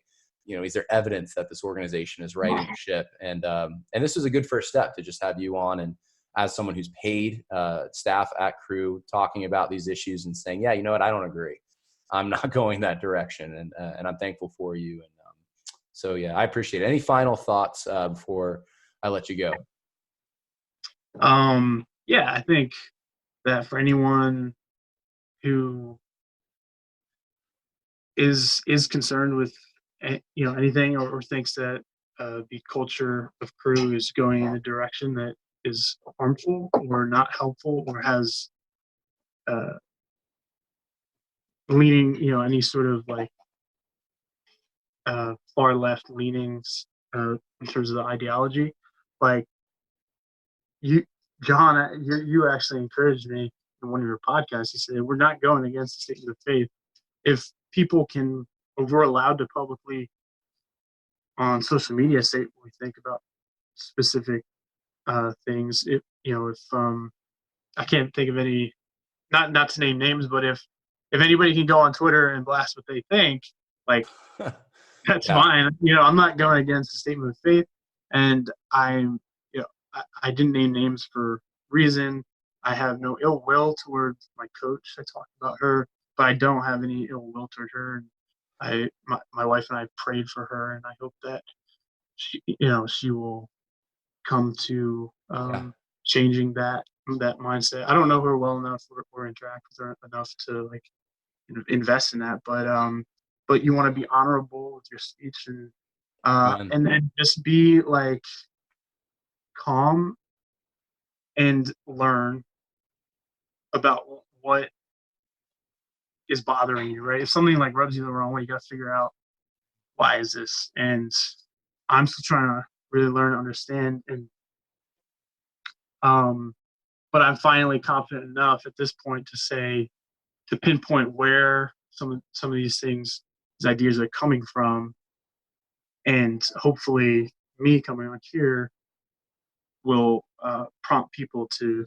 is there evidence that this organization is righting the ship? And this is a good first step to just have you on, and as someone who's paid staff at Crew, talking about these issues and saying, yeah, you know what, I don't agree. I'm not going that direction. And I'm thankful for you. And so, yeah, I appreciate it. Any final thoughts before I let you go? Yeah, I think that for anyone who is concerned with anything, or thinks that the culture of Crew is going in a direction that is harmful or not helpful, or has leaning, any sort of, like, far left leanings in terms of the ideology, like, you, John, you actually encouraged me in one of your podcasts. You said, we're not going against the statement of faith. If people can, if we're allowed to publicly on social media say what we think about specific things, if I can't think of any, not to name names, but if anybody can go on Twitter and blast what they think, like, that's Yeah. fine. I'm not going against the statement of faith, and I didn't name names for reason. I have no ill will towards my coach. I talked about her, but I don't have any ill will toward her. And my wife and I prayed for her, and I hope that she will come to Yeah. changing that mindset. I don't know her well enough or interact with her enough to, like, invest in that, but you want to be honorable with your speech, Amen. and then just be, like, calm and learn about what is bothering you, right? If something, like, rubs you the wrong way, you got to figure out, why is this? And I'm still trying to really learn to understand, and but I'm finally confident enough at this point to pinpoint where some of these ideas are coming from, and hopefully me coming on here will prompt people to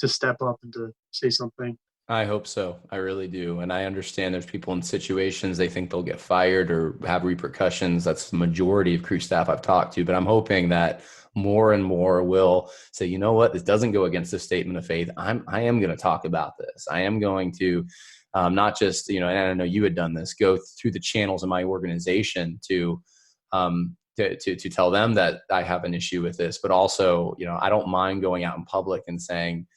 step up and to say something. I hope so. I really do. And I understand there's people in situations they think they'll get fired or have repercussions. That's the majority of crew staff I've talked to. But I'm hoping that more and more will say, you know what, this doesn't go against the statement of faith. I am going to talk about this. I am going to not just, and I know you had done this, go through the channels of my organization to tell them that I have an issue with this. But also, I don't mind going out in public and saying,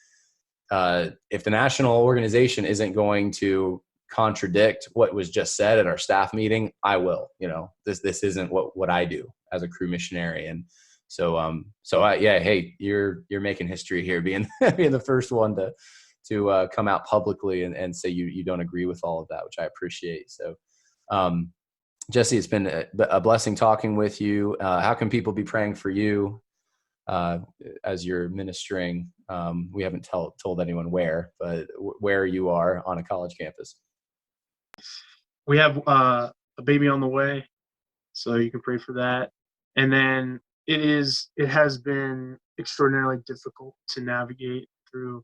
if the national organization isn't going to contradict what was just said at our staff meeting, I will. This isn't what I do as a crew missionary. And so hey, you're making history here, being the first one to come out publicly and say you don't agree with all of that, which I appreciate. So Jesse, it's been a blessing talking with you. How can people be praying for you as you're ministering? We haven't told anyone where, but where you are on a college campus. We have a baby on the way, so you can pray for that. And then it has been extraordinarily difficult to navigate through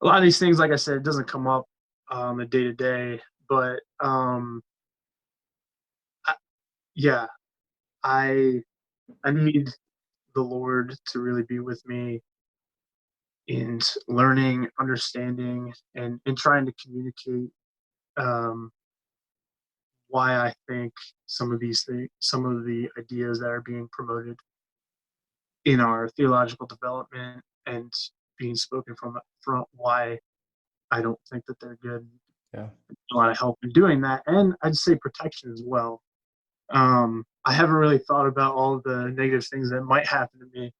a lot of these things. Like I said, it doesn't come up on the day to day, but I need the Lord to really be with me in learning, understanding, and trying to communicate why I think some of these things, some of the ideas that are being promoted in our theological development and being spoken from up front, why I don't think that they're good. Yeah. A lot of help in doing that, and I'd say protection as well. I haven't really thought about all the negative things that might happen to me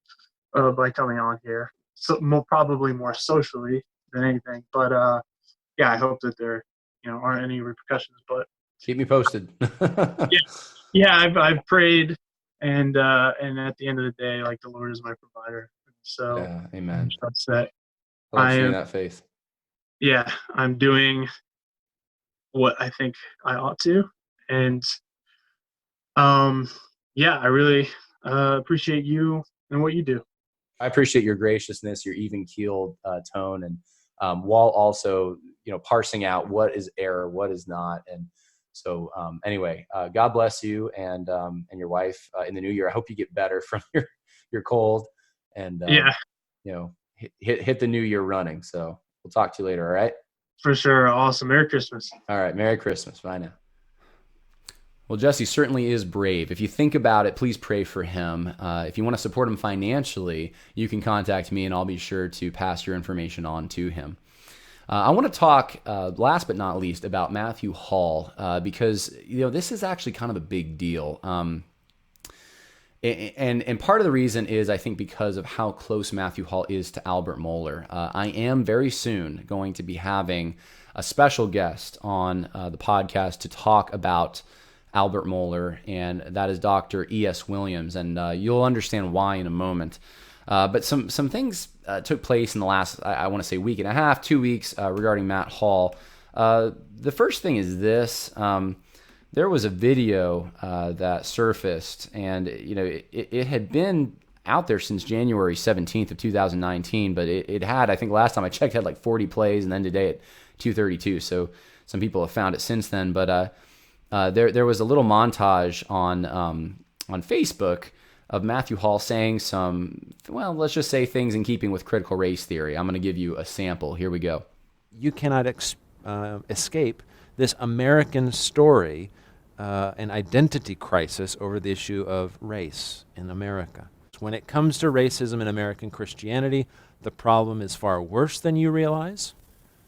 by coming on here. So probably more socially than anything, but I hope that there aren't any repercussions. But keep me posted. I've prayed, and at the end of the day, like, the Lord is my provider. So yeah, amen. Trust that I am that faith. Yeah, I'm doing what I think I ought to, and I really appreciate you and what you do. I appreciate your graciousness, your even-keeled tone, and while also, parsing out what is error, what is not. And so, anyway, God bless you and your wife in the new year. I hope you get better from your cold, and hit the new year running. So we'll talk to you later. All right. For sure. Awesome. Merry Christmas. All right. Merry Christmas. Bye now. Well, Jesse certainly is brave. If you think about it, please pray for him. If you want to support him financially, you can contact me and I'll be sure to pass your information on to him. I want to talk, last but not least, about Matthew Hall, because this is actually kind of a big deal. And part of the reason is, I think, because of how close Matthew Hall is to Albert Mohler. I am very soon going to be having a special guest on the podcast to talk about Albert Mohler, and that is Dr. E.S. Williams, and you'll understand why in a moment. But some things took place in the last, I want to say, week and a half, 2 weeks regarding Matt Hall. The first thing is this. There was a video that surfaced, and it had been out there since January 17th of 2019, but it had, I think last time I checked, had like 40 plays, and then today at 232. So some people have found it since then. But there was a little montage on Facebook of Matthew Hall saying some, well, let's just say things in keeping with critical race theory. I'm going to give you a sample. Here we go. You cannot escape this American story, an identity crisis over the issue of race in America. When it comes to racism in American Christianity, the problem is far worse than you realize.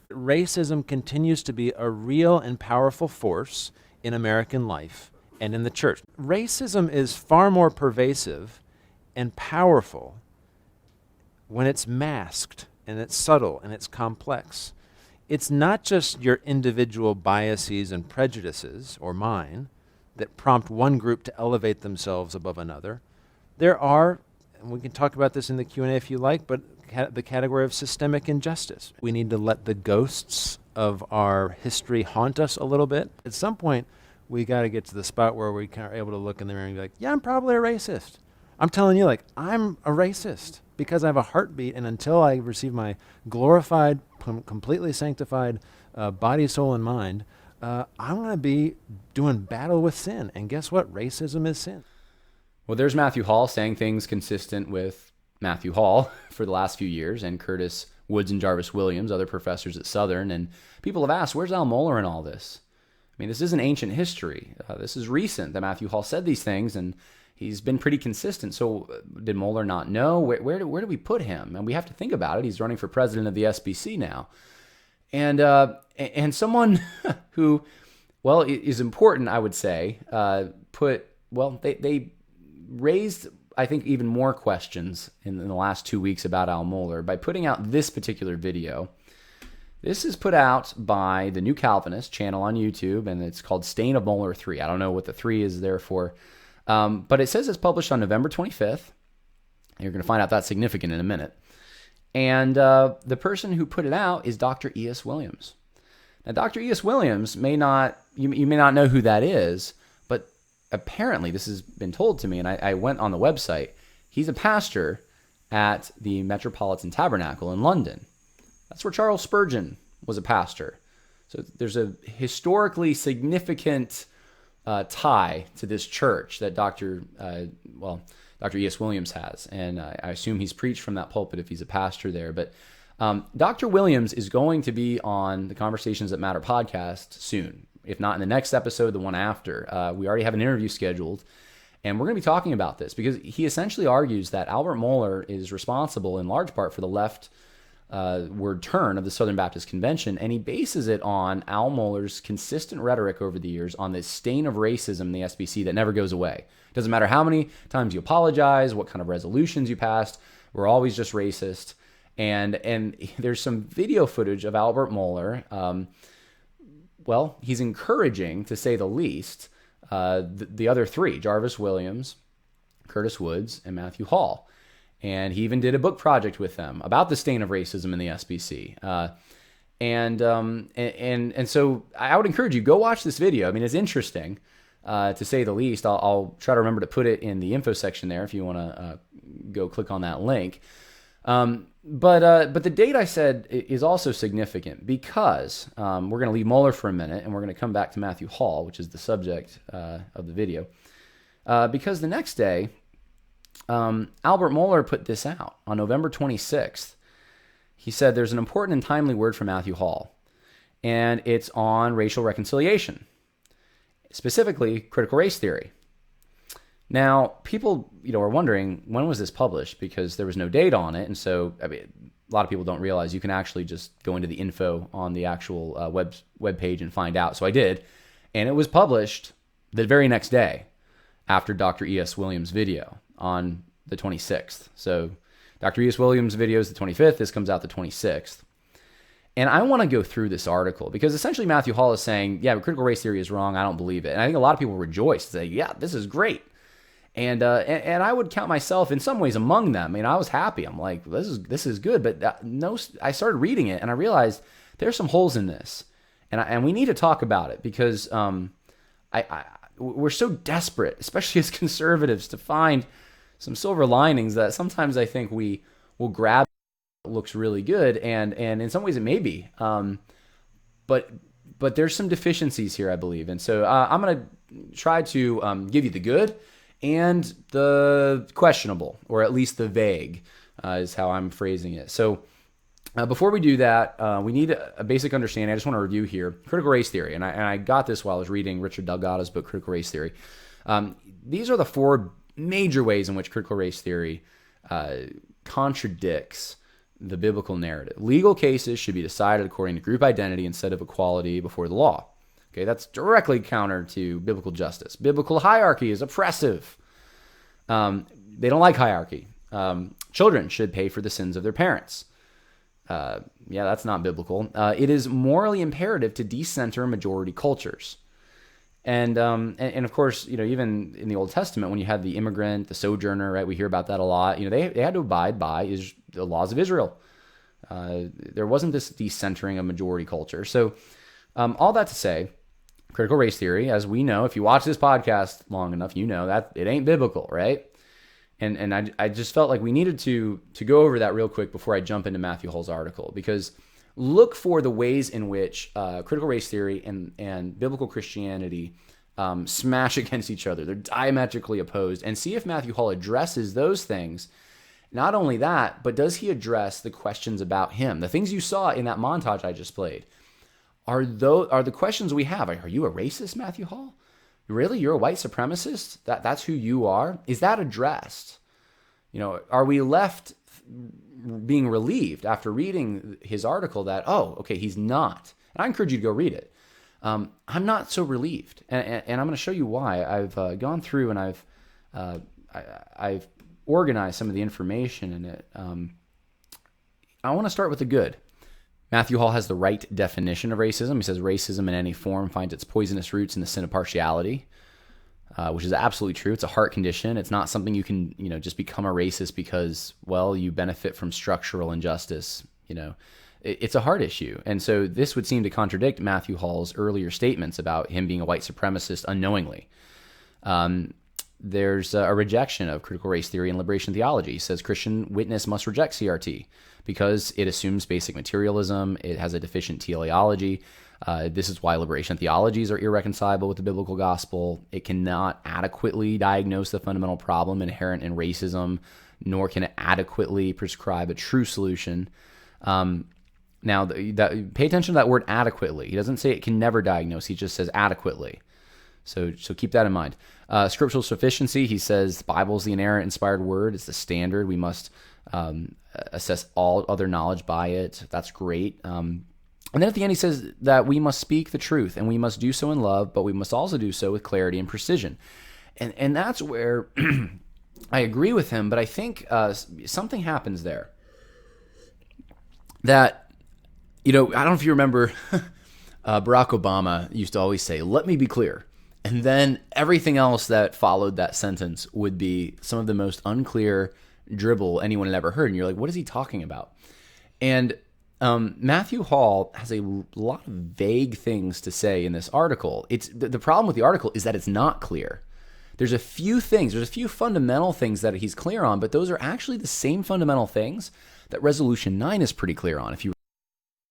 Racism continues to be a real and powerful force in American life and in the church. Racism is far more pervasive and powerful when it's masked and it's subtle and it's complex. It's not just your individual biases and prejudices, or mine, that prompt one group to elevate themselves above another. There are, and we can talk about this in the Q&A if you like, but the category of systemic injustice. We need to let the ghosts of our history haunt us a little bit. At some point, we got to get to the spot where we are able to look in the mirror and be like, yeah, I'm probably a racist. I'm telling you, like, I'm a racist because I have a heartbeat, and until I receive my glorified, completely sanctified body, soul, and mind, I'm going to be doing battle with sin. And guess what? Racism is sin. Well, there's Matthew Hall saying things consistent with Matthew Hall for the last few years, and Curtis Woods and Jarvis Williams, other professors at Southern. And people have asked, where's Al Mohler in all this? I mean, this isn't ancient history. This is recent that Matthew Hall said these things, and he's been pretty consistent. So did Mohler not know? Where do we put him? And we have to think about it. He's running for president of the SBC now. And someone who, well, is important, I would say, they raised, I think, even more questions in the last 2 weeks about Al Mohler by putting out this particular video. This is put out by the New Calvinist channel on YouTube, and it's called Stain of Mohler 3. I don't know what the 3 is there for, but it says it's published on November 25th. You're going to find out that's significant in a minute. And the person who put it out is Dr. E.S. Williams. Now, Dr. E.S. Williams you may not know who that is, but apparently this has been told to me, and I went on the website. He's a pastor at the Metropolitan Tabernacle in London. That's where Charles Spurgeon was a pastor. So there's a historically significant tie to this church that Dr. E.S. Williams has. And I assume he's preached from that pulpit if he's a pastor there. But Dr. Williams is going to be on the Conversations That Matter podcast soon. If not in the next episode, the one after. We already have an interview scheduled. And we're going to be talking about this because he essentially argues that Albert Mohler is responsible in large part for the left word turn of the Southern Baptist Convention, and he bases it on Al Mohler's consistent rhetoric over the years on this stain of racism in the SBC that never goes away. It doesn't matter how many times you apologize, what kind of resolutions you passed, we're always just racist. And there's some video footage of Albert Mohler. He's encouraging, to say the least, the other 3, Jarvis Williams, Curtis Woods, and Matthew Hall. And he even did a book project with them about the stain of racism in the SBC. And so I would encourage you, go watch this video. I mean, it's interesting, to say the least. I'll try to remember to put it in the info section there if you want to go click on that link. But the date I said is also significant because we're going to leave Mohler for a minute and we're going to come back to Matthew Hall, which is the subject of the video. Because the next day, Albert Mohler put this out on November 26th. He said there's an important and timely word from Matthew Hall, and it's on racial reconciliation, specifically critical race theory. Now, people, are wondering, when was this published? Because there was no date on it, and so a lot of people don't realize you can actually just go into the info on the actual web page and find out. So I did, and it was published the very next day after Dr. E.S. Williams' video on the 26th. So Dr. E.S. Williams' video is the 25th. This comes out the 26th. And I want to go through this article because essentially Matthew Hall is saying, yeah, critical race theory is wrong. I don't believe it. And I think a lot of people rejoice, say, yeah, this is great. And I would count myself in some ways among them. I was happy. I'm like, this is good. But no, I started reading it and I realized there's some holes in this. And we need to talk about it because we're so desperate, especially as conservatives, to find some silver linings that sometimes I think we will grab. Looks really good, and in some ways it may be, but there's some deficiencies here, I believe, and so I'm going to try to give you the good and the questionable, or at least the vague, is how I'm phrasing it. So before we do that, we need a basic understanding. I just want to review here critical race theory, and I got this while I was reading Richard Delgado's book, Critical Race Theory. These are the 4 major ways in which critical race theory contradicts the biblical narrative. Legal cases should be decided according to group identity instead of equality before the law. Okay, that's directly counter to biblical justice. Biblical hierarchy is oppressive. They don't like hierarchy. Children should pay for the sins of their parents. Yeah, that's not biblical. It is morally imperative to decenter majority cultures. And of course, even in the Old Testament, when you had the immigrant, the sojourner, right, we hear about that a lot. They had to abide by the laws of Israel. There wasn't this decentering of majority culture. So all that to say, critical race theory, as we know, if you watch this podcast long enough, you know that it ain't biblical, right? And I just felt like we needed to go over that real quick before I jump into Matthew Hull's article, because look for the ways in which critical race theory and biblical Christianity smash against each other. They're diametrically opposed, and see if Matthew Hull addresses those things. Not only that, but does he address the questions about him? The things you saw in that montage I just played are the questions we have. Are you a racist, Matthew Hull? Really? You're a white supremacist? That's who you are? Is that addressed? Are we left being relieved after reading his article that, oh, okay, he's not? And I encourage you to go read it. I'm not so relieved. And I'm going to show you why. I've gone through and I've organized some of the information in it. I want to start with the good. Matthew Hull has the right definition of racism. He says racism in any form finds its poisonous roots in the sin of partiality, which is absolutely true. It's a heart condition. It's not something you can, just become a racist because, well, you benefit from structural injustice. It's a heart issue. And so this would seem to contradict Matthew Hull's earlier statements about him being a white supremacist unknowingly. There's a rejection of critical race theory and liberation theology. He says Christian witness must reject CRT because it assumes basic materialism. It has a deficient teleology. This is why liberation theologies are irreconcilable with the biblical gospel. It cannot adequately diagnose the fundamental problem inherent in racism, nor can it adequately prescribe a true solution. Now, pay attention to that word adequately. He doesn't say it can never diagnose. He just says adequately. So keep that in mind. Scriptural sufficiency, he says the Bible is the inerrant, inspired word. It's the standard. We must assess all other knowledge by it. That's great. And then at the end, he says that we must speak the truth, and we must do so in love, but we must also do so with clarity and precision. And that's where I agree with him, but I think something happens there. That, I don't know if you remember, Barack Obama used to always say, "Let me be clear." And then everything else that followed that sentence would be some of the most unclear dribble anyone had ever heard. And you're like, what is he talking about? And Matthew Hull has a lot of vague things to say in this article. The problem with the article is that it's not clear. There's a few fundamental things that he's clear on, but those are actually the same fundamental things that Resolution 9 is pretty clear on. If you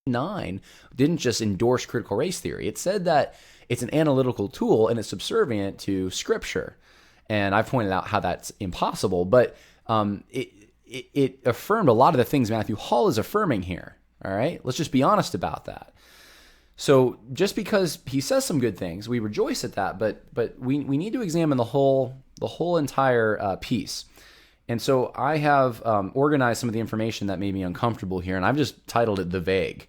9 didn't just endorse critical race theory. It said that it's an analytical tool and it's subservient to Scripture. And I've pointed out how that's impossible, but it affirmed a lot of the things Matthew Hull is affirming here. All right, let's just be honest about that. So just because he says some good things, we rejoice at that, but we need to examine the whole entire piece. And so I have organized some of the information that made me uncomfortable here, and I've just titled it "The Vague,"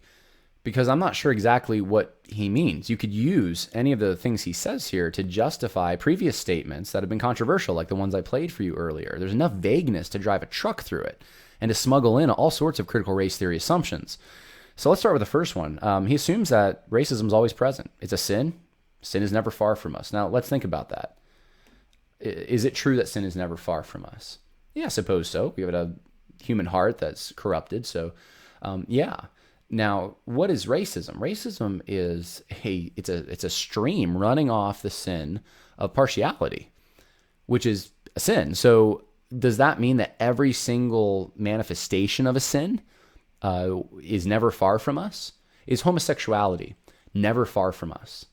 because I'm not sure exactly what he means. You could use any of the things he says here to justify previous statements that have been controversial, like the ones I played for you earlier. There's enough vagueness to drive a truck through it and to smuggle in all sorts of critical race theory assumptions. So let's start with the first one. He assumes that racism is always present. It's a sin. Sin is never far from us. Now, let's think about that. Is it true that sin is never far from us? Yeah, I suppose so. We have a human heart that's corrupted, so yeah. Now, what is racism? Racism is it's a stream running off the sin of partiality, which is a sin. So does that mean that every single manifestation of a sin is never far from us? Is homosexuality never far from us?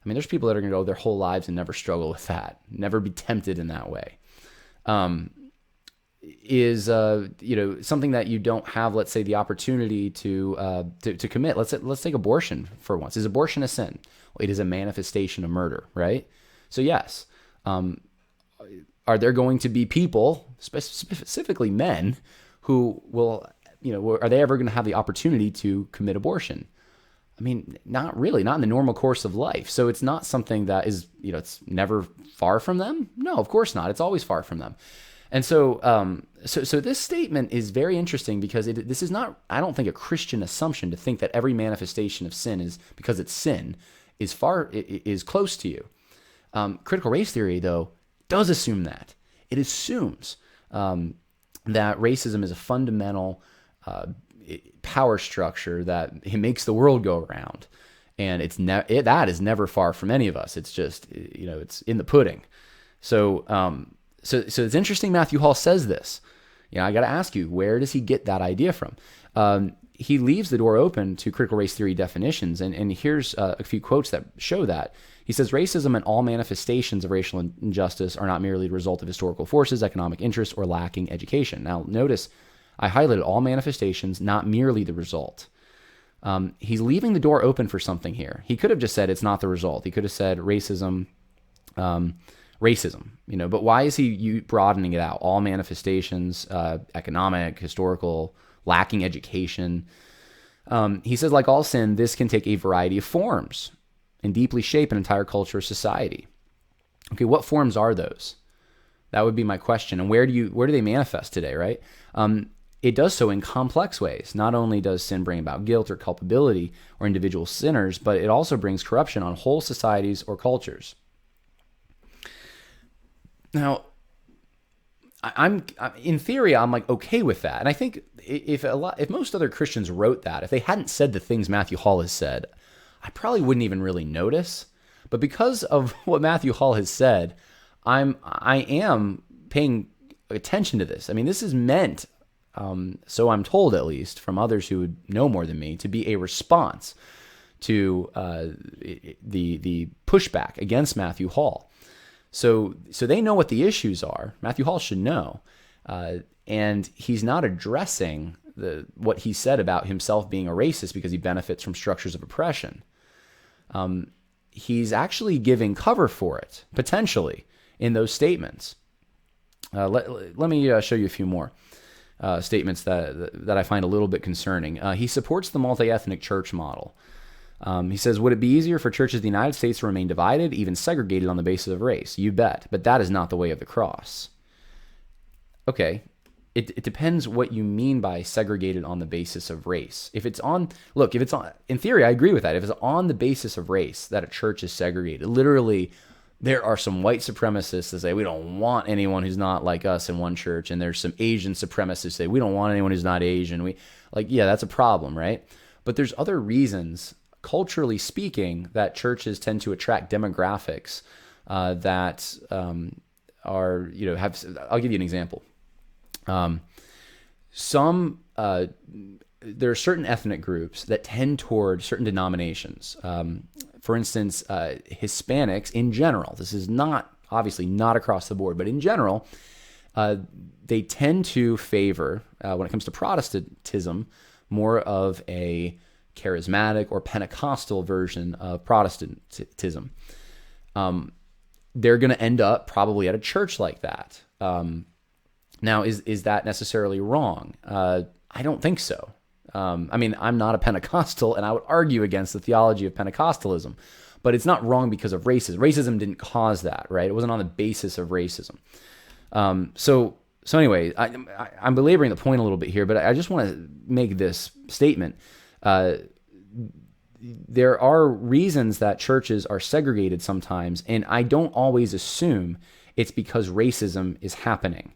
I mean, there's people that are going to go their whole lives and never struggle with that, never be tempted in that way. Is something that you don't have, let's say, the opportunity to commit. Let's take abortion for once. Is abortion a sin? Well, it is a manifestation of murder, right? So yes, are there going to be people, specifically men, who will, are they ever going to have the opportunity to commit abortion? I mean, not really, not in the normal course of life. So it's not something that is, it's never far from them. No, of course not. It's always far from them. And so, so this statement is very interesting because this is not, I don't think, a Christian assumption to think that every manifestation of sin is because it's sin is close to you. Critical race theory, though, does assume that. It assumes that racism is a fundamental power structure that it makes the world go around. And that is never far from any of us. It's just, it's in the pudding. So it's interesting Matthew Hall says this. I got to ask you, where does he get that idea from? He leaves the door open to critical race theory definitions, and here's a few quotes that show that. He says, racism and all manifestations of racial injustice are not merely the result of historical forces, economic interests, or lacking education. Now, notice I highlighted all manifestations, not merely the result. He's leaving the door open for something here. He could have just said it's not the result. He could have said racism, but why is he broadening it out? All manifestations, economic, historical, lacking education. He says, like all sin, this can take a variety of forms and deeply shape an entire culture or society. Okay, what forms are those? That would be my question. And where do they manifest today, right? It does so in complex ways. Not only does sin bring about guilt or culpability or individual sinners, but it also brings corruption on whole societies or cultures. Now, I'm in theory, I'm like okay with that. And I think if most other Christians wrote that, if they hadn't said the things Matthew Hall has said, I probably wouldn't even really notice. But because of what Matthew Hall has said, I am paying attention to this. I mean, this is meant, so I'm told at least from others who would know more than me, to be a response to the pushback against Matthew Hall. So they know what the issues are. Matthew Hall should know, and he's not addressing what he said about himself being a racist because he benefits from structures of oppression. He's actually giving cover for it, potentially, in those statements. Let me show you a few more statements that I find a little bit concerning. He supports the multi-ethnic church model. He says, would it be easier for churches in the United States to remain divided, even segregated on the basis of race? You bet, but that is not the way of the cross. Okay, it depends what you mean by segregated on the basis of race. If it's on, in theory, I agree with that. If it's on the basis of race that a church is segregated, literally, there are some white supremacists that say we don't want anyone who's not like us in one church, and there's some Asian supremacists that say we don't want anyone who's not Asian. That's a problem, right? But there's other reasons, culturally speaking, that churches tend to attract demographics that are, I'll give you an example. There are certain ethnic groups that tend toward certain denominations. For instance, Hispanics in general, this is obviously not across the board, but in general, they tend to favor, when it comes to Protestantism, more of a charismatic or Pentecostal version of Protestantism. They're going to end up probably at a church like that. Now, is that necessarily wrong? I don't think so. I'm not a Pentecostal, and I would argue against the theology of Pentecostalism, but it's not wrong because of racism. Racism didn't cause that, right? It wasn't on the basis of racism. So anyway, I'm belaboring the point a little bit here, but I just want to make this statement. There are reasons that churches are segregated sometimes, and I don't always assume it's because racism is happening.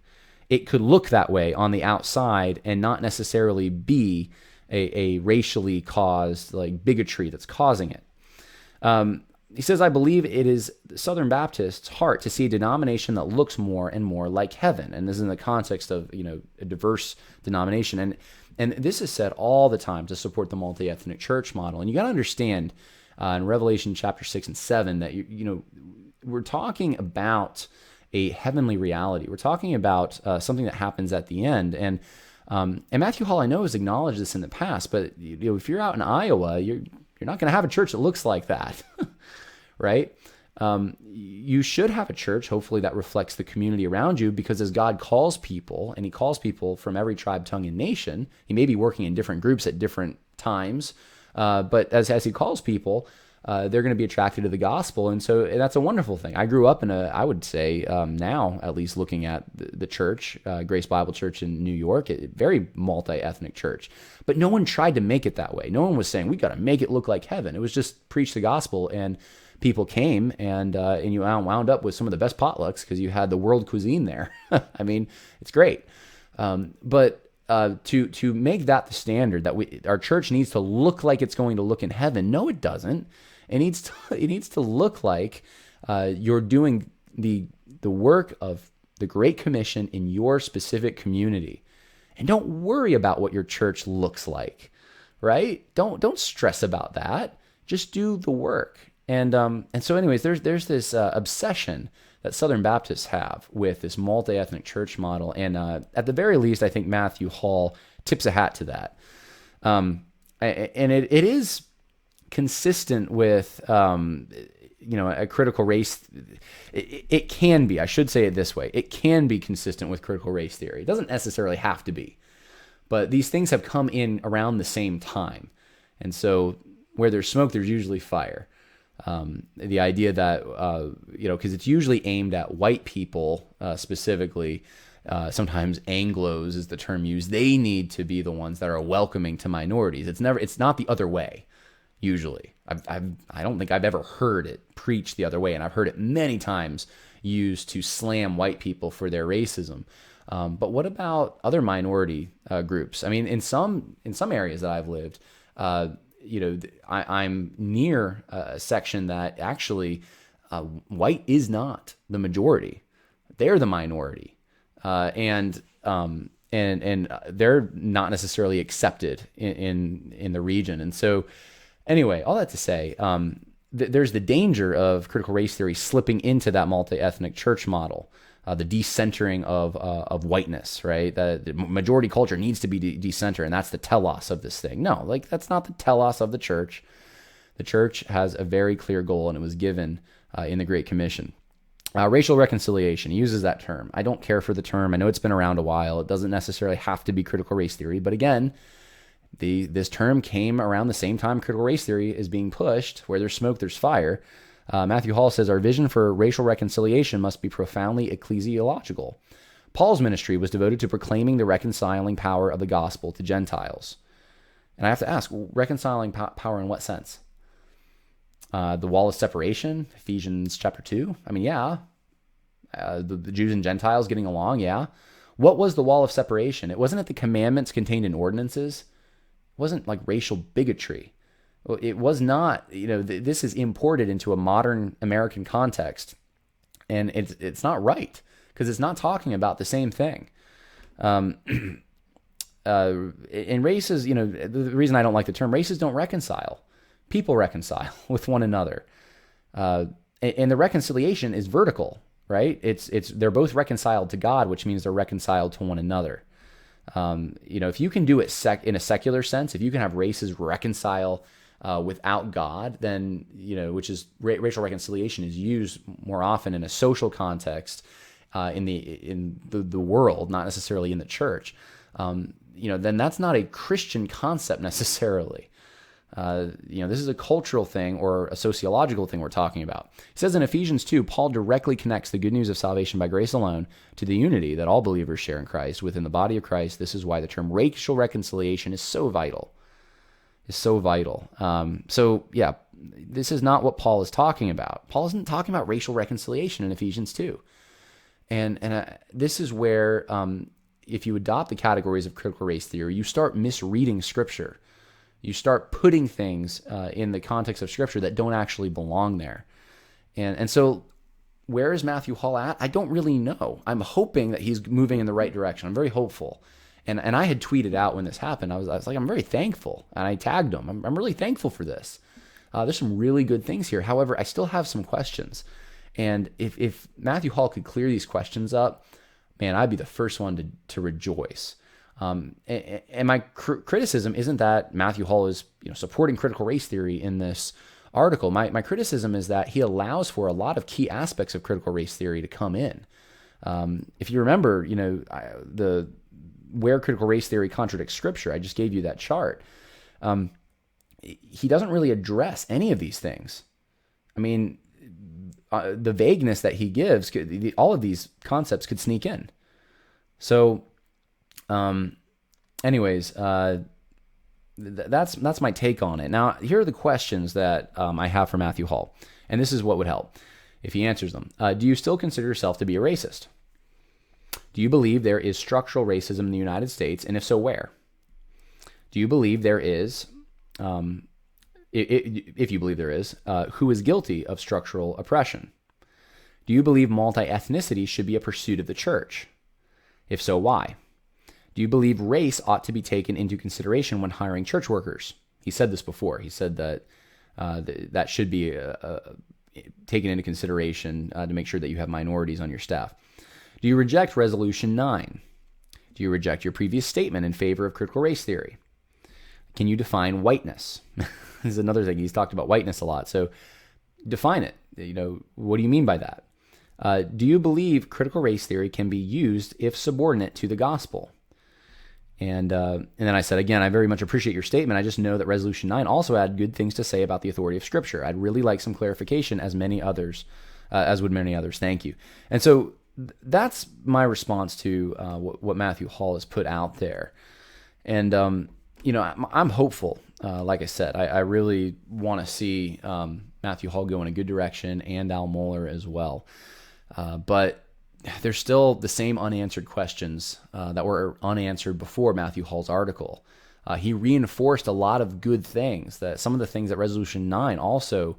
It could look that way on the outside and not necessarily be a racially caused bigotry that's causing it. He says, I believe it is Southern Baptists' heart to see a denomination that looks more and more like heaven. And this is in the context of a diverse denomination. And this is said all the time to support the multi-ethnic church model. And you got to understand in Revelation chapter 6 and 7 that we're talking about a heavenly reality. We're talking about something that happens at the end. And Matthew Hall, I know, has acknowledged this in the past, but if you're out in Iowa, you're not going to have a church that looks like that, right? You should have a church, hopefully, that reflects the community around you, because as God calls people, and he calls people from every tribe, tongue, and nation, he may be working in different groups at different times, but as he calls people, they're going to be attracted to the gospel. And that's a wonderful thing. I grew up in I would say now, at least looking at the church, Grace Bible Church in New York, a very multi-ethnic church. But no one tried to make it that way. No one was saying, we got to make it look like heaven. It was just preach the gospel, and people came, and you wound up with some of the best potlucks because you had the world cuisine there. I mean, it's great. But to make that the standard that our church needs to look like it's going to look in heaven. No, it doesn't. It needs to look like you're doing the work of the Great Commission in your specific community. And don't worry about what your church looks like, right? Don't stress about that. Just do the work. And so anyways, there's this obsession that Southern Baptists have with this multi-ethnic church model. And at the very least, I think Matthew Hall tips a hat to that. And it is consistent with, a critical race. It can be, I should say it this way, it can be consistent with critical race theory. It doesn't necessarily have to be. But these things have come in around the same time. And so where there's smoke, there's usually fire. The idea that, because it's usually aimed at white people specifically, sometimes Anglos is the term used. They need to be the ones that are welcoming to minorities. It's not the other way, usually. I don't think I've ever heard it preached the other way, and I've heard it many times used to slam white people for their racism. But what about other minority groups? I mean, in some areas that I've lived, I'm near a section that actually white is not the majority; they're the minority, and they're not necessarily accepted in the region. And so, anyway, all that to say, there's the danger of critical race theory slipping into that multi-ethnic church model. The decentering of whiteness, right? The majority culture needs to be decenter, and that's the telos of this thing. No, that's not the telos of the church. The church has a very clear goal, and it was given in the Great Commission. Racial reconciliation, he uses that term. I don't care for the term. I know it's been around a while. It doesn't necessarily have to be critical race theory, but again, this term came around the same time critical race theory is being pushed. Where there's smoke, there's fire. Matthew Hall says, our vision for racial reconciliation must be profoundly ecclesiological. Paul's ministry was devoted to proclaiming the reconciling power of the gospel to Gentiles. And I have to ask, reconciling power in what sense? The wall of separation, Ephesians chapter 2? I mean, yeah. The Jews and Gentiles getting along, yeah. What was the wall of separation? It wasn't the commandments contained in ordinances. It wasn't like racial bigotry. It was not, this is imported into a modern American context, and it's not right, because it's not talking about the same thing. And races, the reason I don't like the term, races don't reconcile. People reconcile with one another. And the reconciliation is vertical, right? They're both reconciled to God, which means they're reconciled to one another. If you can do it in a secular sense, if you can have races reconcile without God, then, which is racial reconciliation is used more often in a social context in the world, not necessarily in the church, then that's not a Christian concept necessarily. This is a cultural thing or a sociological thing we're talking about. It says in Ephesians 2, Paul directly connects the good news of salvation by grace alone to the unity that all believers share in Christ within the body of Christ. This is why the term racial reconciliation is so vital. So yeah, this is not what Paul is talking about. Paul isn't talking about racial reconciliation in Ephesians 2. And this is where, if you adopt the categories of critical race theory, you start misreading Scripture. You start putting things in the context of Scripture that don't actually belong there. And so where is Matthew Hall at? I don't really know. I'm hoping that he's moving in the right direction. I'm very hopeful. And I had tweeted out when this happened, I was like, I'm very thankful. And I tagged him. I'm really thankful for this. There's some really good things here. However, I still have some questions. And if Matthew Hall could clear these questions up, man, I'd be the first one to rejoice. And my criticism isn't that Matthew Hall is supporting critical race theory in this article. My criticism is that he allows for a lot of key aspects of critical race theory to come in. If you remember, where critical race theory contradicts Scripture, I just gave you that chart. He doesn't really address any of these things. I mean, the vagueness that he gives, all of these concepts could sneak in. So, anyways, that's my take on it. Now, here are the questions that I have for Matthew Hall, and this is what would help if he answers them. Do you still consider yourself to be a racist? Do you believe there is structural racism in the United States, and if so, where? Do you believe there is, if you believe there is, who is guilty of structural oppression? Do you believe multi-ethnicity should be a pursuit of the church? If so, why? Do you believe race ought to be taken into consideration when hiring church workers? He said this before. He said that that should be taken into consideration to make sure that you have minorities on your staff. Do you reject Resolution 9? Do you reject your previous statement in favor of critical race theory? Can you define whiteness? This is another thing. He's talked about whiteness a lot. So define it. What do you mean by that? Do you believe critical race theory can be used if subordinate to the gospel? And then I said, again, I very much appreciate your statement. I just know that Resolution 9 also had good things to say about the authority of Scripture. I'd really like some clarification, as would many others. Thank you. And so that's my response to what Matthew Hall has put out there. And, I'm hopeful. Like I said, I really want to see Matthew Hall go in a good direction, and Al Mohler as well. But there's still the same unanswered questions that were unanswered before Matthew Hall's article. He reinforced a lot of good things, that some of the things that Resolution 9 also,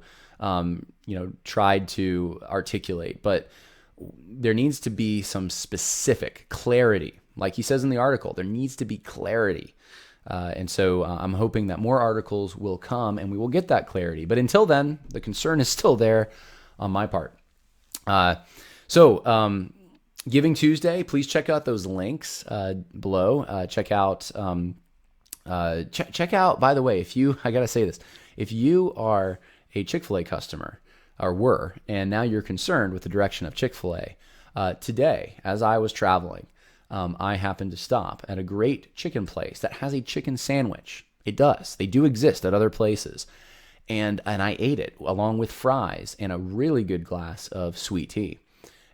tried to articulate. But there needs to be some specific clarity. Like he says in the article, there needs to be clarity. And so I'm hoping that more articles will come and we will get that clarity. But until then, the concern is still there on my part. So Giving Tuesday, please check out those links below. Check out, by the way, I got to say this, if you are a Chick-fil-A customer, or were, and now you're concerned with the direction of Chick-fil-A, today, as I was traveling, I happened to stop at a great chicken place that has a chicken sandwich. It does. They do exist at other places. And I ate it along with fries and a really good glass of sweet tea.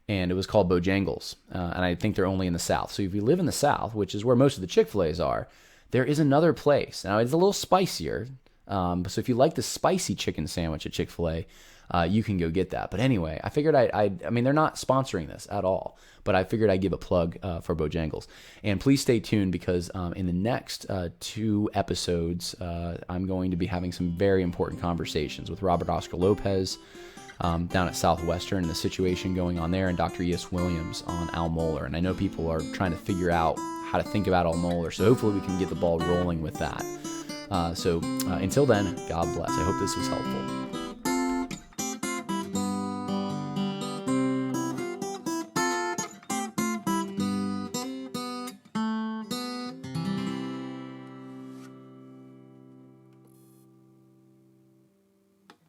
And it was called Bojangles. And I think they're only in the South. So if you live in the South, which is where most of the Chick-fil-A's are, there is another place. Now, it's a little spicier. So if you like the spicy chicken sandwich at Chick-fil-A, you can go get that. But anyway, I figured I mean, they're not sponsoring this at all, but I figured I'd give a plug for Bojangles. And please stay tuned because in the next 2 episodes, I'm going to be having some very important conversations with Robert Oscar Lopez down at Southwestern and the situation going on there, and Dr. E.S. Williams on Al Mohler. And I know people are trying to figure out how to think about Al Mohler, so hopefully we can get the ball rolling with that. So until then, God bless. I hope this was helpful.